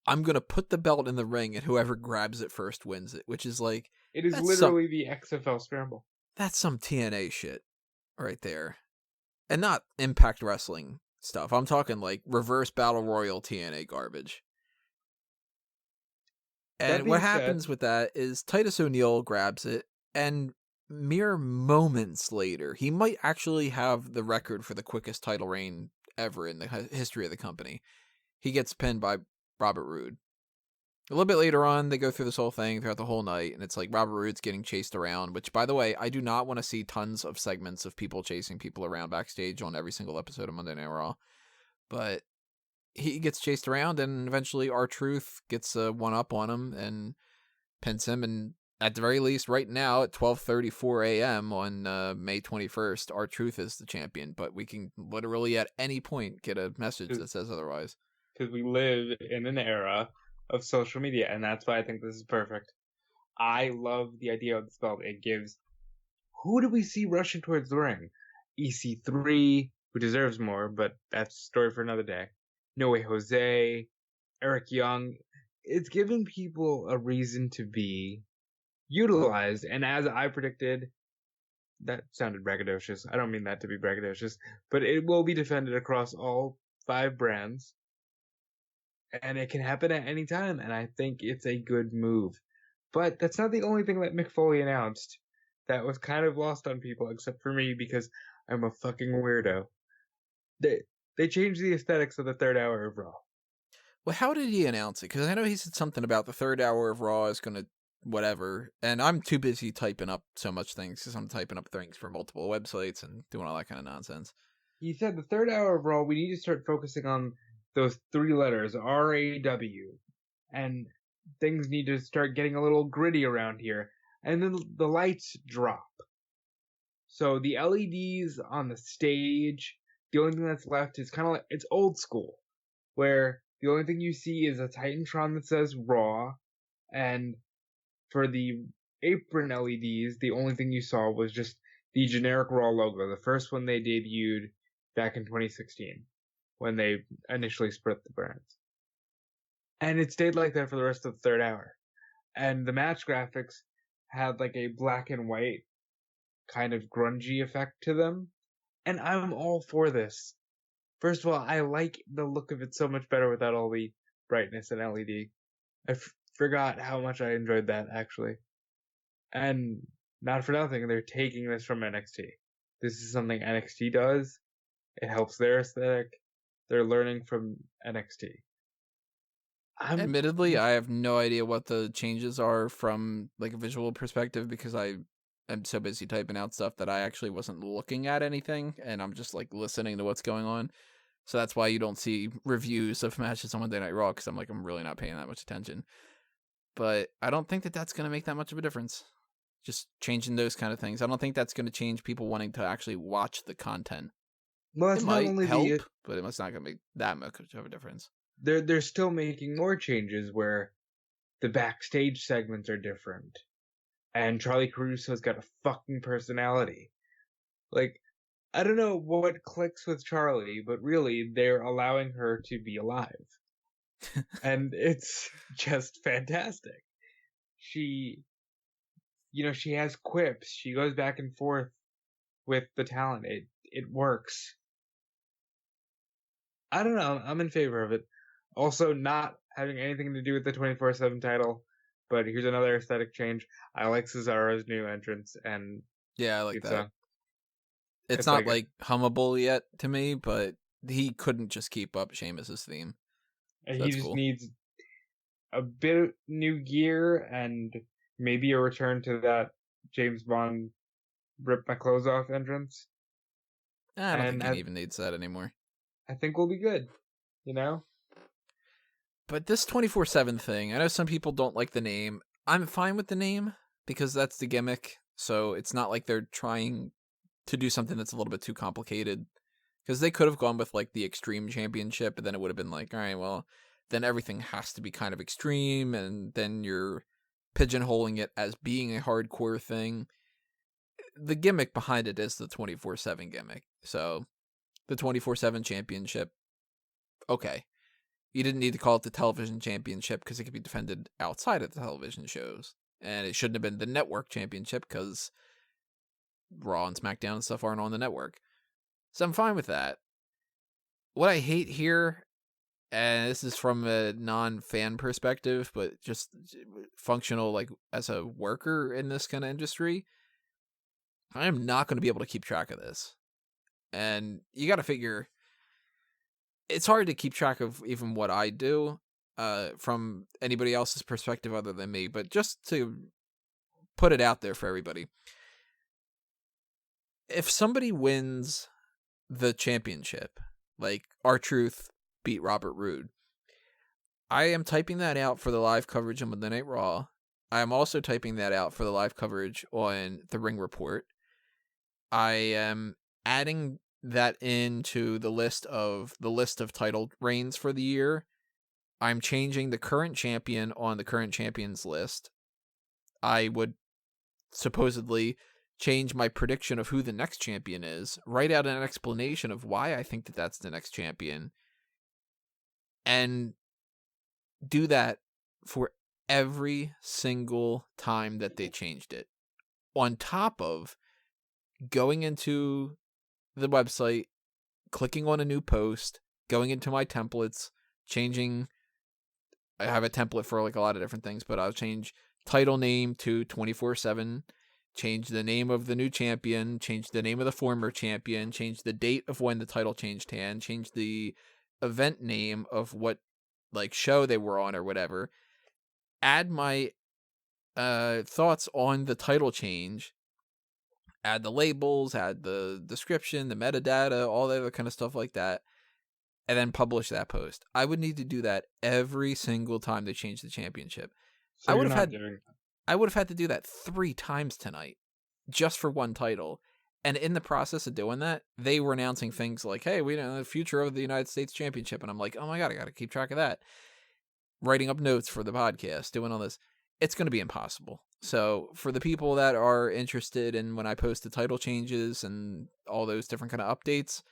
I'm gonna put the belt in the ring and whoever grabs it first wins it, which is like, It is that's some literally the XFL scramble. that's some TNA shit right there. And not Impact Wrestling stuff. I'm talking like reverse battle royal TNA garbage. That And what being said, happens with that is Titus O'Neil grabs it, and mere moments later, he might actually have the record for the quickest title reign ever in the history of the company. He gets pinned by Robert Roode. A little bit later on, they go through this whole thing throughout the whole night, and it's like Robert Roode's getting chased around, which, by the way, I do not want to see tons of segments of people chasing people around backstage on every single episode of Monday Night Raw. But he gets chased around, and eventually R-Truth gets a one-up on him and pins him, and at the very least, right now, at 12:34 a.m. on May 21st, R-Truth is the champion, but we can literally at any point get a message that says otherwise. Because we live in an era of social media, and that's why I think this is perfect. I love the idea of this belt. It gives, who do we see rushing towards the ring? EC3, who deserves more, but that's a story for another day. No Way Jose, Eric Young. It's giving people a reason to be utilized, and as I predicted, that sounded braggadocious. I don't mean that to be braggadocious, but it will be defended across all 5 brands. And it can happen at any time, and I think it's a good move. But that's not the only thing that Mick Foley announced that was kind of lost on people, except for me, because I'm a fucking weirdo. They changed the aesthetics of the third hour of Raw. Well, how did he announce it? Because I know he said something about the third hour of Raw is going to whatever, and I'm too busy typing up so much things because I'm typing up things for multiple websites and doing all that kind of nonsense. He said the third hour of Raw, we need to start focusing on those 3 letters, R-A-W, and things need to start getting a little gritty around here. And then the lights drop. So the LEDs on the stage, the only thing that's left is kind of like, it's old school, where the only thing you see is a Titantron that says Raw, and for the apron LEDs, the only thing you saw was just the generic Raw logo, the first one they debuted back in 2016 when they initially split the brands. And it stayed like that for the rest of the third hour. And the match graphics had like a black and white kind of grungy effect to them. And I'm all for this. First of all, I like the look of it so much better without all the brightness and LED. I forgot how much I enjoyed that, actually. And not for nothing, they're taking this from NXT. This is something NXT does. It helps their aesthetic. They're learning from NXT. Admittedly, I have no idea what the changes are from like a visual perspective because I am so busy typing out stuff that I actually wasn't looking at anything, and I'm just like listening to what's going on. So that's why you don't see reviews of matches on Monday Night Raw, because I'm really not paying that much attention. But I don't think that that's going to make that much of a difference. Just changing those kind of things. I don't think that's going to change people wanting to actually watch the content. Well, it might help, but it's not going to make that much of a difference. They're still making more changes where the backstage segments are different. And Charlie Caruso's got a fucking personality. Like, I don't know what clicks with Charlie, but really, they're allowing her to be alive. And it's just fantastic. She has quips. She goes back and forth with the talent. It works. I don't know. I'm in favor of it. Also, not having anything to do with the 24/7 title, but here's another aesthetic change. I like Cesaro's new entrance, and yeah, I like that. It's not like hummable yet to me, but he couldn't just keep up Sheamus's theme. So he just needs a bit of new gear and maybe a return to that James Bond rip my clothes off entrance. I don't think he even needs that anymore. I think we'll be good, you know? But this 24/7 thing, I know some people don't like the name. I'm fine with the name because that's the gimmick. So it's not like they're trying to do something that's a little bit too complicated. Because they could have gone with like the Extreme Championship, but then it would have been like, all right, well, then everything has to be kind of extreme, and then you're pigeonholing it as being a hardcore thing. The gimmick behind it is the 24/7 gimmick. So the 24/7 Championship, okay. You didn't need to call it the Television Championship because it could be defended outside of the television shows. And it shouldn't have been the Network Championship because Raw and SmackDown and stuff aren't on the network. So I'm fine with that. What I hate here, and this is from a non-fan perspective, but just functional like as a worker in this kind of industry, I am not going to be able to keep track of this. And you got to figure, it's hard to keep track of even what I do from anybody else's perspective other than me, but just to put it out there for everybody. If somebody wins the championship, like R-Truth beat Robert Roode, I am typing that out for the live coverage on Monday Night Raw. I am also typing that out for the live coverage on the Ring Report. I am adding that into the list of title reigns for the year. I'm changing the current champion on the current champions list. I would supposedly change my prediction of who the next champion is, write out an explanation of why I think that that's the next champion, and do that for every single time that they changed it. On top of going into the website, clicking on a new post, going into my templates, changing. I have a template for like a lot of different things, but I'll change title name to 24/7, change the name of the new champion, change the name of the former champion, change the date of when the title changed hand, change the event name of what like show they were on or whatever, add my thoughts on the title change, add the labels, add the description, the metadata, all the other kind of stuff like that, and then publish that post. I would need to do that every single time they change the championship. So I would have had to do that 3 times tonight just for one title. And in the process of doing that, they were announcing things like, hey, we know the future of the United States Championship. And I'm like, oh my God, I got to keep track of that. Writing up notes for the podcast, doing all this. it's going to be impossible. So for the people that are interested in when I post the title changes and all those different kind of updates,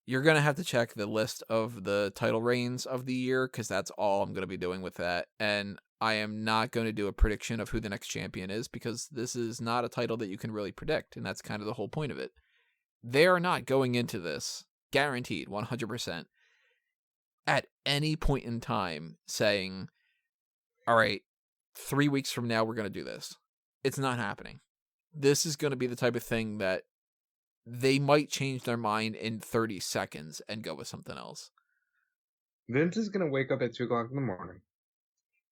you're going to have to check the list of the title reigns of the year, because that's all I'm going to be doing with that. And I am not going to do a prediction of who the next champion is, because this is not a title that you can really predict, and that's kind of the whole point of it. They are not going into this, guaranteed, 100%, at any point in time saying, all right, 3 weeks from now, we're going to do this. It's not happening. This is going to be the type of thing that they might change their mind in 30 seconds and go with something else. Vince is going to wake up at 2 o'clock in the morning,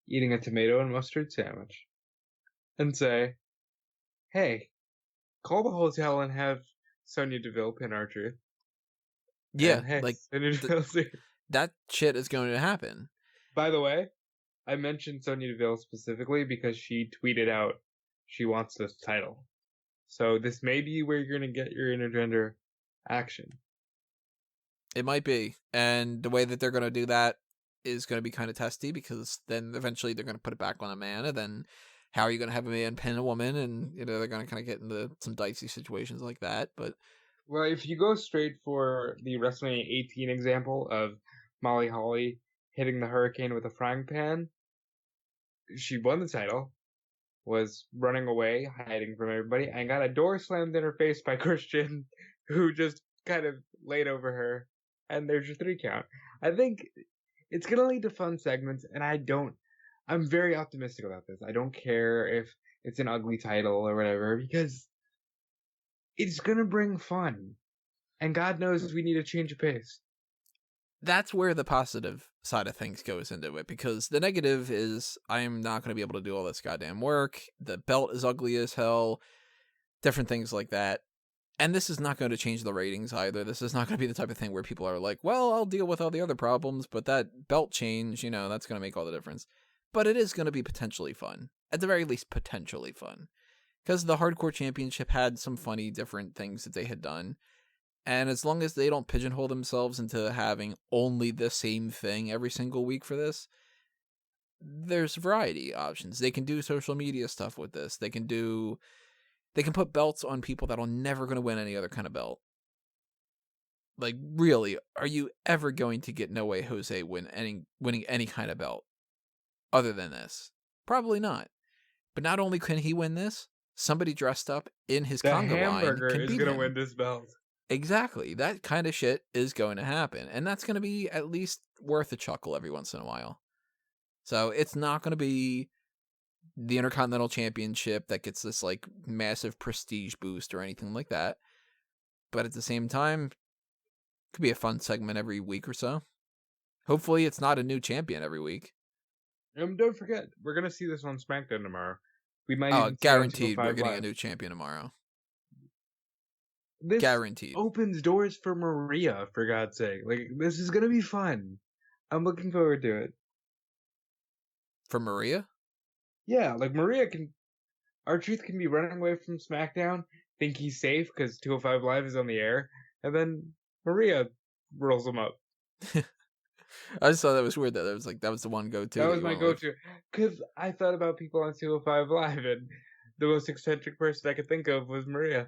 eating a tomato and mustard sandwich, and say, hey, call the hotel and have Sonya Deville pin R-Truth. Yeah, and, hey, like, Sonya Deville's here. That shit is going to happen. By the way, I mentioned Sonya Deville specifically because she tweeted out she wants this title. So this may be where you're going to get your intergender action. It might be. And the way that they're going to do that is going to be kind of testy, because then eventually they're going to put it back on a man, and then how are you going to have a man pin a woman? And, they're going to kind of get into some dicey situations like that. But well, if you go straight for the WrestleMania 18 example of Molly Holly hitting the Hurricane with a frying pan, she won the title, was running away, hiding from everybody, and got a door slammed in her face by Christian, who just kind of laid over her, and there's your 3 count. I think it's going to lead to fun segments, and I'm very optimistic about this. I don't care if it's an ugly title or whatever, because it's going to bring fun. And God knows we need a change of pace. That's where the positive side of things goes into it, because the negative is I am not going to be able to do all this goddamn work. The belt is ugly as hell. Different things like that. And this is not going to change the ratings either. This is not going to be the type of thing where people are like, well, I'll deal with all the other problems, but that belt change, that's going to make all the difference. But it is going to be potentially fun. At the very least, potentially fun. Because the Hardcore Championship had some funny different things that they had done. And as long as they don't pigeonhole themselves into having only the same thing every single week for this, there's variety options. They can do social media stuff with this. They can put belts on people that are never going to win any other kind of belt. Like, really, are you ever going to get No Way Jose winning any kind of belt other than this? Probably not. But not only can he win this, somebody dressed up in his conga line can beat him. is going to win this belt. Exactly. That kind of shit is going to happen. And that's going to be at least worth a chuckle every once in a while. So it's not going to be the Intercontinental Championship that gets this like massive prestige boost or anything like that. But at the same time, it could be a fun segment every week or so. Hopefully it's not a new champion every week. Don't forget, we're going to see this on SmackDown tomorrow. We might even guaranteed we're getting Live. a new champion tomorrow. This guaranteed opens doors for Maria, for God's sake. Like, this is going to be fun. I'm looking forward to it. For Maria? Yeah, like R-Truth can be running away from SmackDown, think he's safe because 205 Live is on the air, and then Maria rolls him up. I just thought that was weird that was the one go-to. That was my go-to. Because I thought about people on 205 Live, and the most eccentric person I could think of was Maria.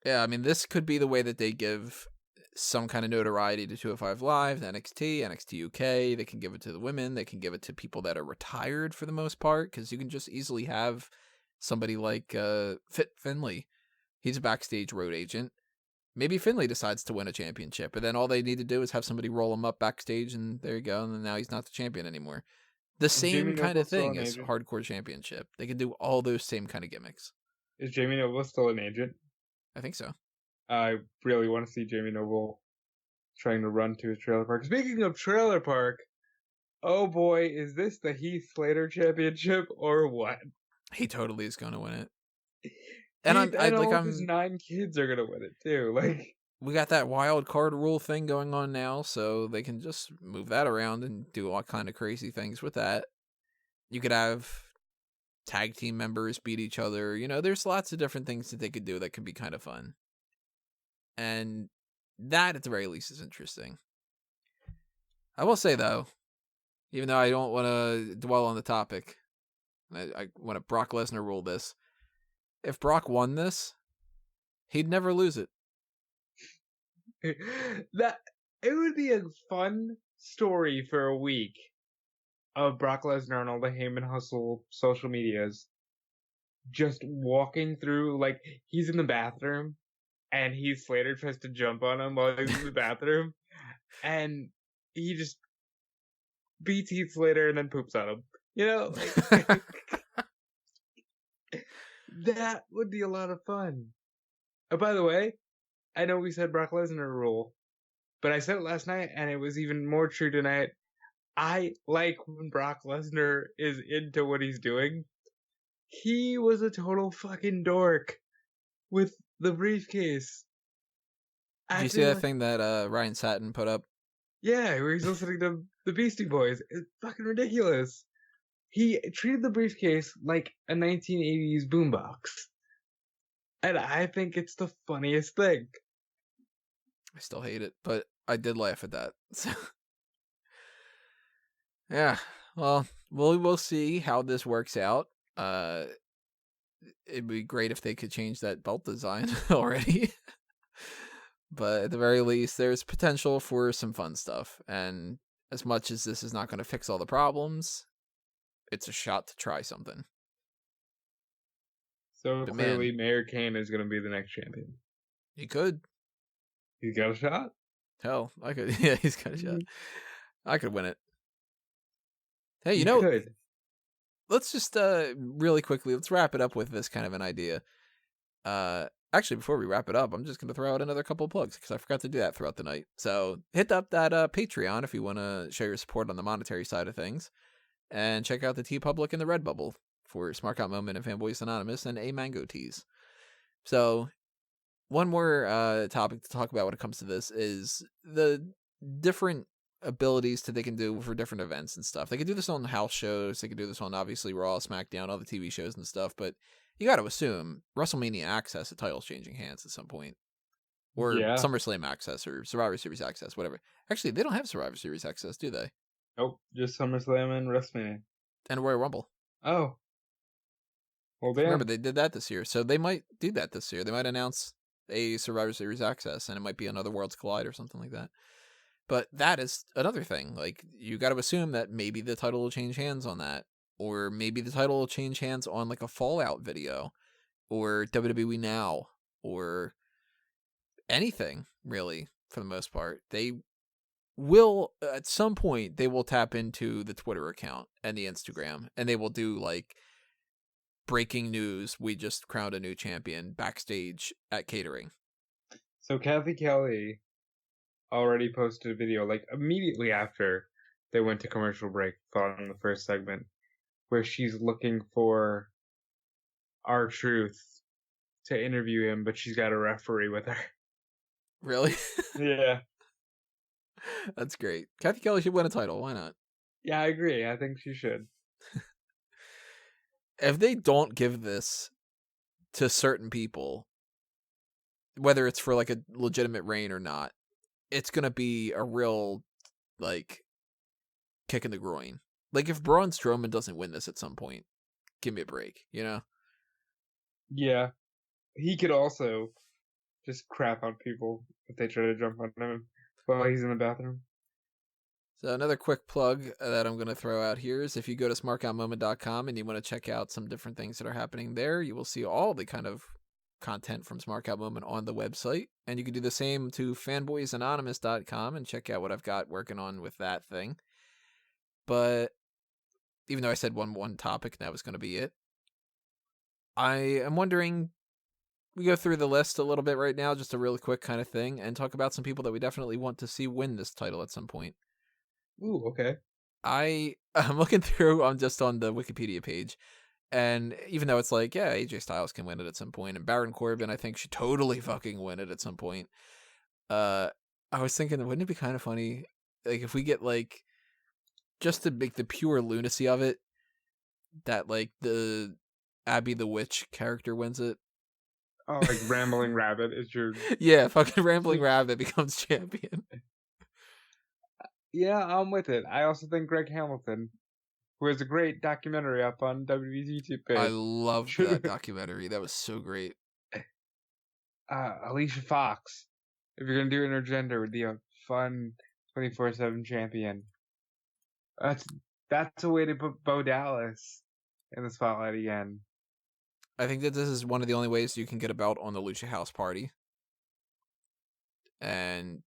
Yeah, I mean, this could be the way that they give some kind of notoriety to 205 Live, NXT, NXT UK. They can give it to the women. They can give it to people that are retired for the most part, because you can just easily have somebody like Fit Finlay. He's a backstage road agent. Maybe Finlay decides to win a championship, and then all they need to do is have somebody roll him up backstage, and there you go, and then now he's not the champion anymore. The same kind of thing as Hardcore Championship. They can do all those same kind of gimmicks. Is Jamie Noble still an agent? I think so. I really want to see Jamie Noble trying to run to his trailer park. Speaking of trailer park, oh boy, is this the Heath Slater Championship or what? He totally is going to win it. And his 9 kids are going to win it too. Like, we got that wild card rule thing going on now, so they can just move that around and do all kind of crazy things with that. You could have tag team members beat each other. There's lots of different things that they could do that could be kind of fun. And that, at the very least, is interesting. I will say, though, even though I don't want to dwell on the topic, I want to Brock Lesnar rule this. If Brock won this, he'd never lose it. That it would be a fun story for a week of Brock Lesnar on all the Heyman Hustle social medias, just walking through, like, he's in the bathroom and Heath Slater tries to jump on him while he's in the bathroom, and he just beats Heath Slater and then poops on him. You know, like, that would be a lot of fun. Oh, by the way, I know we said Brock Lesnar rule, but I said it last night, and it was even more true tonight. I like when Brock Lesnar is into what he's doing. He was a total fucking dork with the briefcase. Did you see that thing that Ryan Satin put up? Yeah, where he's listening to the Beastie Boys. It's fucking ridiculous. He treated the briefcase like a 1980s boombox. And I think it's the funniest thing. I still hate it, but I did laugh at that. Yeah, well, we'll see how this works out. It'd be great if they could change that belt design already. But at the very least, there's potential for some fun stuff. And as much as this is not going to fix all the problems, it's a shot to try something. So but clearly, Mayor Kane is going to be the next champion. He could. He's got a shot? Hell, I could. Yeah, he's got a shot. I could win it. Hey, you could. Let's just really quickly, let's wrap it up with this kind of an idea. Actually, before we wrap it up, I'm just going to throw out another couple of plugs because I forgot to do that throughout the night. So hit up that Patreon if you want to show your support on the monetary side of things. And check out the TeePublic and the Redbubble for Smark Out Moment and Fanboys Anonymous and a Mango Tees. So one more topic to talk about when it comes to this is the different abilities that they can do for different events and stuff. They can do this on house shows. They can do this on, obviously, Raw, SmackDown, all the TV shows and stuff. But you got to assume WrestleMania Access, the title's changing hands at some point. Or SummerSlam Access or Survivor Series Access, whatever. Actually, they don't have Survivor Series Access, do they? Nope, just SummerSlam and WrestleMania. And Royal Rumble. Oh. Well, damn. Remember, they did that this year. So they might do that this year. They might announce a Survivor Series Access, and it might be another Worlds Collide or something like that. But that is another thing. Like, you got to assume that maybe the title will change hands on that. Or maybe the title will change hands on, like, a Fallout video. Or WWE Now. Or anything, really, for the most part. They will, at some point, they will tap into the Twitter account and the Instagram. And they will do, like, breaking news. We just crowned a new champion backstage at catering. So Kathy Kelly already posted a video, like, immediately after they went to commercial break, following the first segment, where she's looking for R-Truth to interview him, but she's got a referee with her. Really? Yeah. That's great. Kathy Kelly should win a title. Why not? Yeah, I agree. I think she should. If they don't give this to certain people, whether it's for, like, a legitimate reign or not, it's going to be a real, like, kick in the groin. Like, if Braun Strowman doesn't win this at some point, give me a break, you know? Yeah. He could also just crap on people if they try to jump on him while he's in the bathroom. So another quick plug that I'm going to throw out here is if you go to smarkoutmoment.com and you want to check out some different things that are happening there, you will see all the kind of content from Smark Out Moment on the website. And you can do the same to fanboysanonymous.com and check out what I've got working on with that thing. But even though I said one topic, that was going to be it. I am wondering, we go through the list a little bit right now, just a really quick kind of thing, and talk about some people that we definitely want to see win this title at some point. Ooh, okay. I'm looking through, I'm just on the Wikipedia page, and even though it's like, yeah, AJ Styles can win it at some point, and Baron Corbin, I think, should totally fucking win it at some point. I was thinking, wouldn't it be kind of funny, like, if we get, like, just to make the pure lunacy of it, that, like, the Abby the Witch character wins it. Oh, like Rambling Rabbit is your... Yeah, fucking Rambling Rabbit becomes champion. Yeah, I'm with it. I also think Greg Hamilton who has a great documentary up on WWE's YouTube page. I loved that documentary. That was so great. Alicia Fox, if you're gonna do intergender, would be a fun 24/7 champion. That's a way to put Bo Dallas in the spotlight again. I think that this is one of the only ways you can get a belt on the Lucha House Party. And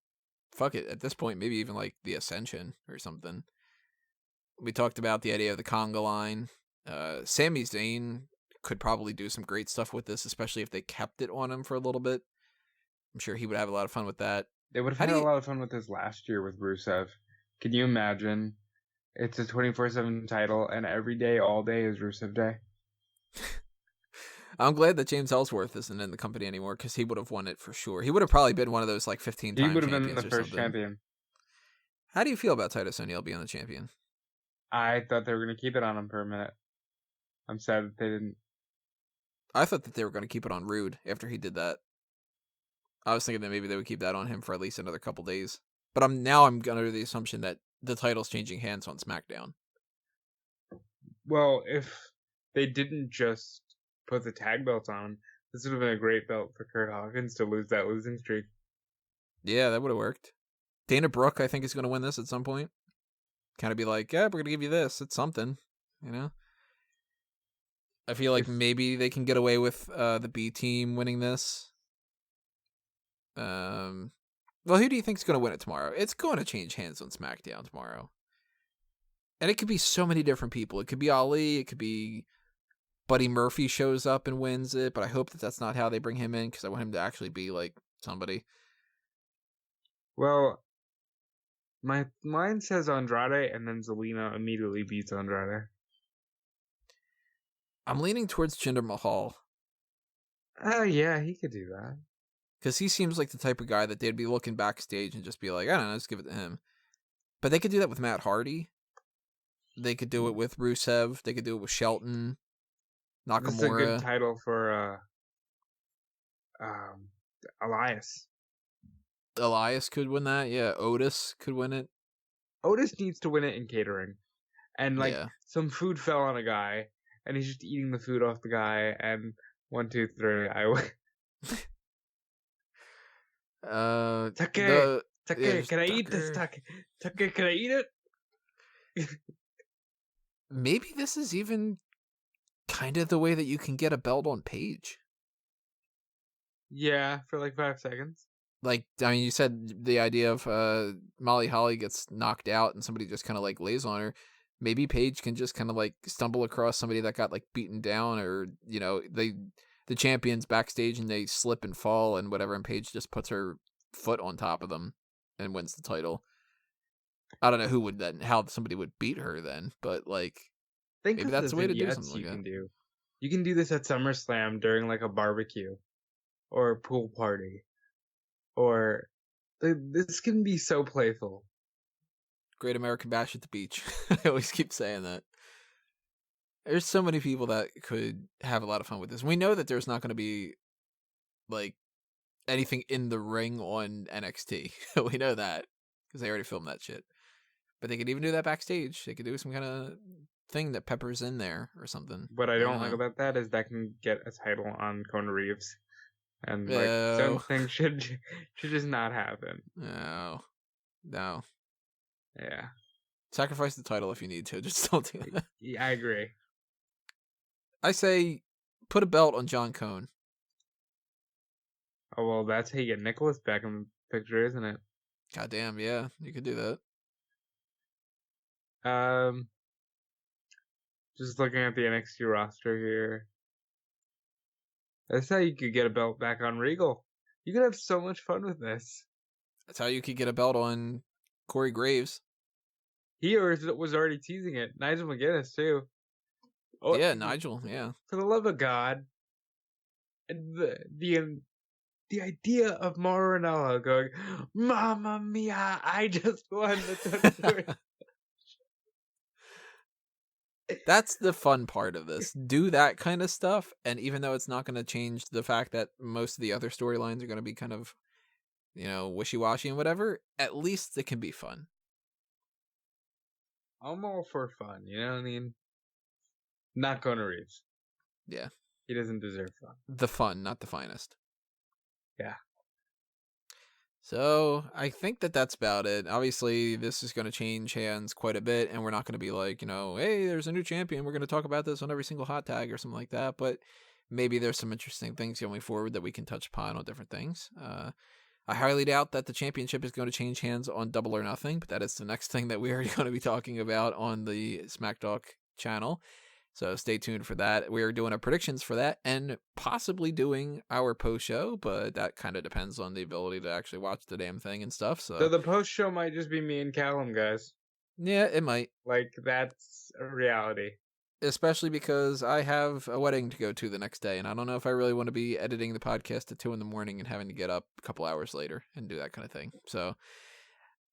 fuck it, at this point, maybe even like the Ascension or something. We talked about the idea of the conga line. Sami Zayn could probably do some great stuff with this, especially if they kept it on him for a little bit. I'm sure he would have a lot of fun with that. They would have had a lot of fun with this last year with Rusev. Can you imagine? It's a 24/7 title, and every day, all day is Rusev Day. I'm glad that James Ellsworth isn't in the company anymore, because he would have won it for sure. He would have probably been one of those like 15-time champions. He would have been the first champion. How do you feel about Titus O'Neil being the champion? I thought they were going to keep it on him for a minute. I'm sad that they didn't. I thought that they were going to keep it on Rude after he did that. I was thinking that maybe they would keep that on him for at least another couple days. But I'm under the assumption that the title's changing hands on SmackDown. Well, if they didn't just put the tag belts on, this would have been a great belt for Kurt Hawkins to lose that losing streak. Yeah, that would have worked. Dana Brooke, I think, is going to win this at some point. Kind of be like, yeah, we're going to give you this. It's something, you know? I feel like maybe they can get away with the B team winning this. Well, who do you think is going to win it tomorrow? It's going to change hands on SmackDown tomorrow. And it could be so many different people. It could be Ali. It could be Buddy Murphy shows up and wins it. But I hope that that's not how they bring him in, because I want him to actually be like somebody. Well, my mind says Andrade, and then Zelina immediately beats Andrade. I'm leaning towards Jinder Mahal. Oh, yeah, he could do that. Because he seems like the type of guy that they'd be looking backstage and just be like, I don't know, just give it to him. But they could do that with Matt Hardy. They could do it with Rusev. They could do it with Shelton. Nakamura. This is a good title for Elias. Elias could win that. Yeah, Otis could win it. Otis needs to win it in catering. And some food fell on a guy, and he's just eating the food off the guy, and 1, 2, 3, I win. Take, can I eat this? Take, can I eat it? Maybe this is even kind of the way that you can get a belt on Paige. Yeah, for like 5 seconds. Like, I mean, you said the idea of Molly Holly gets knocked out and somebody just kind of like lays on her. Maybe Paige can just kind of like stumble across somebody that got like beaten down, or, you know, the champions backstage and they slip and fall and whatever, and Paige just puts her foot on top of them and wins the title. I don't know how somebody would beat her then, but like, maybe that's the way to do something like that. You can do this at SummerSlam during like a barbecue or a pool party, or this can be so playful. Great American Bash at the beach. I always keep saying that. There's so many people that could have a lot of fun with this. We know that there's not going to be like anything in the ring on NXT. We know that because they already filmed that shit. But they could even do that backstage. They could do some kind of thing that peppers in there or something. What I don't like about that is that can get a title on Kona Reeves. And like some things should just not happen. No. Yeah. Sacrifice the title if you need to. Just don't do that. Yeah, I agree. I say put a belt on John Cone. Oh, well, that's how you get Nicholas back in the picture, isn't it? Goddamn, yeah. You could do that. Just looking at the NXT roster here. That's how you could get a belt back on Regal. You could have so much fun with this. That's how you could get a belt on Corey Graves. He was already teasing it. Nigel McGuinness, too. Oh, yeah, Nigel, yeah. For the love of God. The idea of Mauro Ranallo going, Mamma Mia, I just won the That's the fun part of this. Do that kind of stuff, and even though it's not going to change the fact that most of the other storylines are going to be kind of, you know, wishy-washy and whatever, at least it can be fun. I'm all for fun, you know what I mean? Not Conor Reeves. Yeah. He doesn't deserve fun. The fun, not the finest. Yeah. So I think that's about it. Obviously, this is going to change hands quite a bit, and we're not going to be like, hey, there's a new champion. We're going to talk about this on every single hot tag or something like that. But maybe there's some interesting things going forward that we can touch upon on different things. I highly doubt that the championship is going to change hands on Double or Nothing, but that is the next thing that we are going to be talking about on the Smack Talk channel. So stay tuned for that. We are doing our predictions for that and possibly doing our post show, but that kind of depends on the ability to actually watch the damn thing and stuff. So the post show might just be me and Callum, guys. Yeah, it might. Like, that's a reality. Especially because I have a wedding to go to the next day, and I don't know if I really want to be editing the podcast at 2 a.m. and having to get up a couple hours later and do that kind of thing. So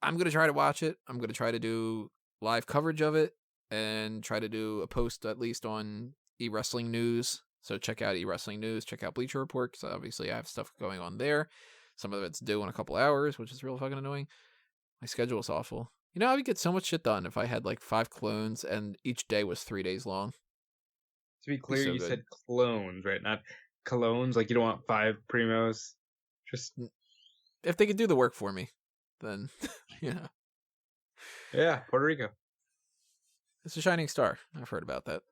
I'm going to try to watch it. I'm going to try to do live coverage of it and try to do a post at least on eWrestling News. So check out eWrestling News, check out Bleacher Report, because obviously I have stuff going on there. Some of it's due in a couple hours, which is real fucking annoying. My schedule is awful. I would get so much shit done if I had like 5 clones and each day was 3 days long. To be clear, you said clones, right? Not colognes. Like, you don't want 5 primos. Just if they could do the work for me, then Yeah, Puerto Rico. It's a shining star. I've heard about that.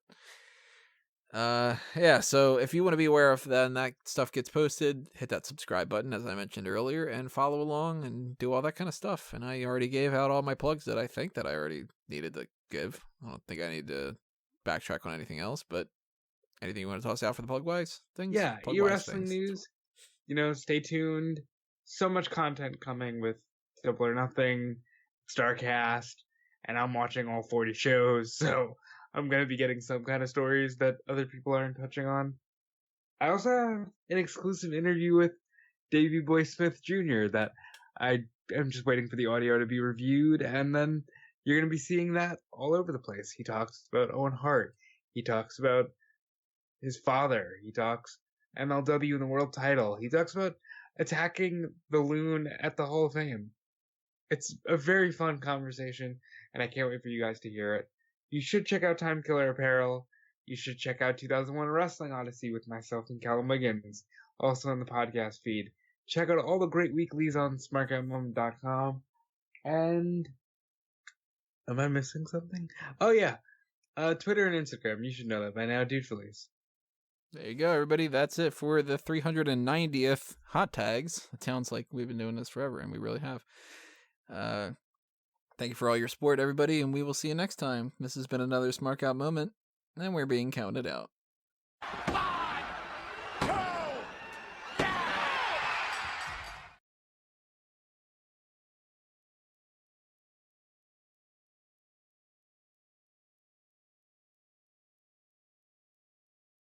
Yeah, so if you want to be aware of that and that stuff gets posted, hit that subscribe button, as I mentioned earlier, and follow along and do all that kind of stuff. And I already gave out all my plugs that I think that I already needed to give. I don't think I need to backtrack on anything else, but anything you want to toss out for the plug-wise things? Yeah, eWrestling News. Stay tuned. So much content coming with Double or Nothing, Starcast, and I'm watching all 40 shows, so I'm going to be getting some kind of stories that other people aren't touching on. I also have an exclusive interview with Davey Boy Smith Jr. that I'm just waiting for the audio to be reviewed, and then you're going to be seeing that all over the place. He talks about Owen Hart. He talks about his father. He talks MLW and the world title. He talks about attacking the Loon at the Hall of Fame. It's a very fun conversation, and I can't wait for you guys to hear it. You should check out Time Killer Apparel. You should check out 2001 Wrestling Odyssey with myself and Callum Wiggins, also on the podcast feed. Check out all the great weeklies on smarkoutmoment.com. And am I missing something? Oh yeah, Twitter and Instagram. You should know that by now, Dude Felice. There you go, everybody. That's it for the 390th hot tags. It sounds like we've been doing this forever, and we really have. Thank you for all your support, everybody, and we will see you next time. This has been another Smark Out moment, and we're being counted out.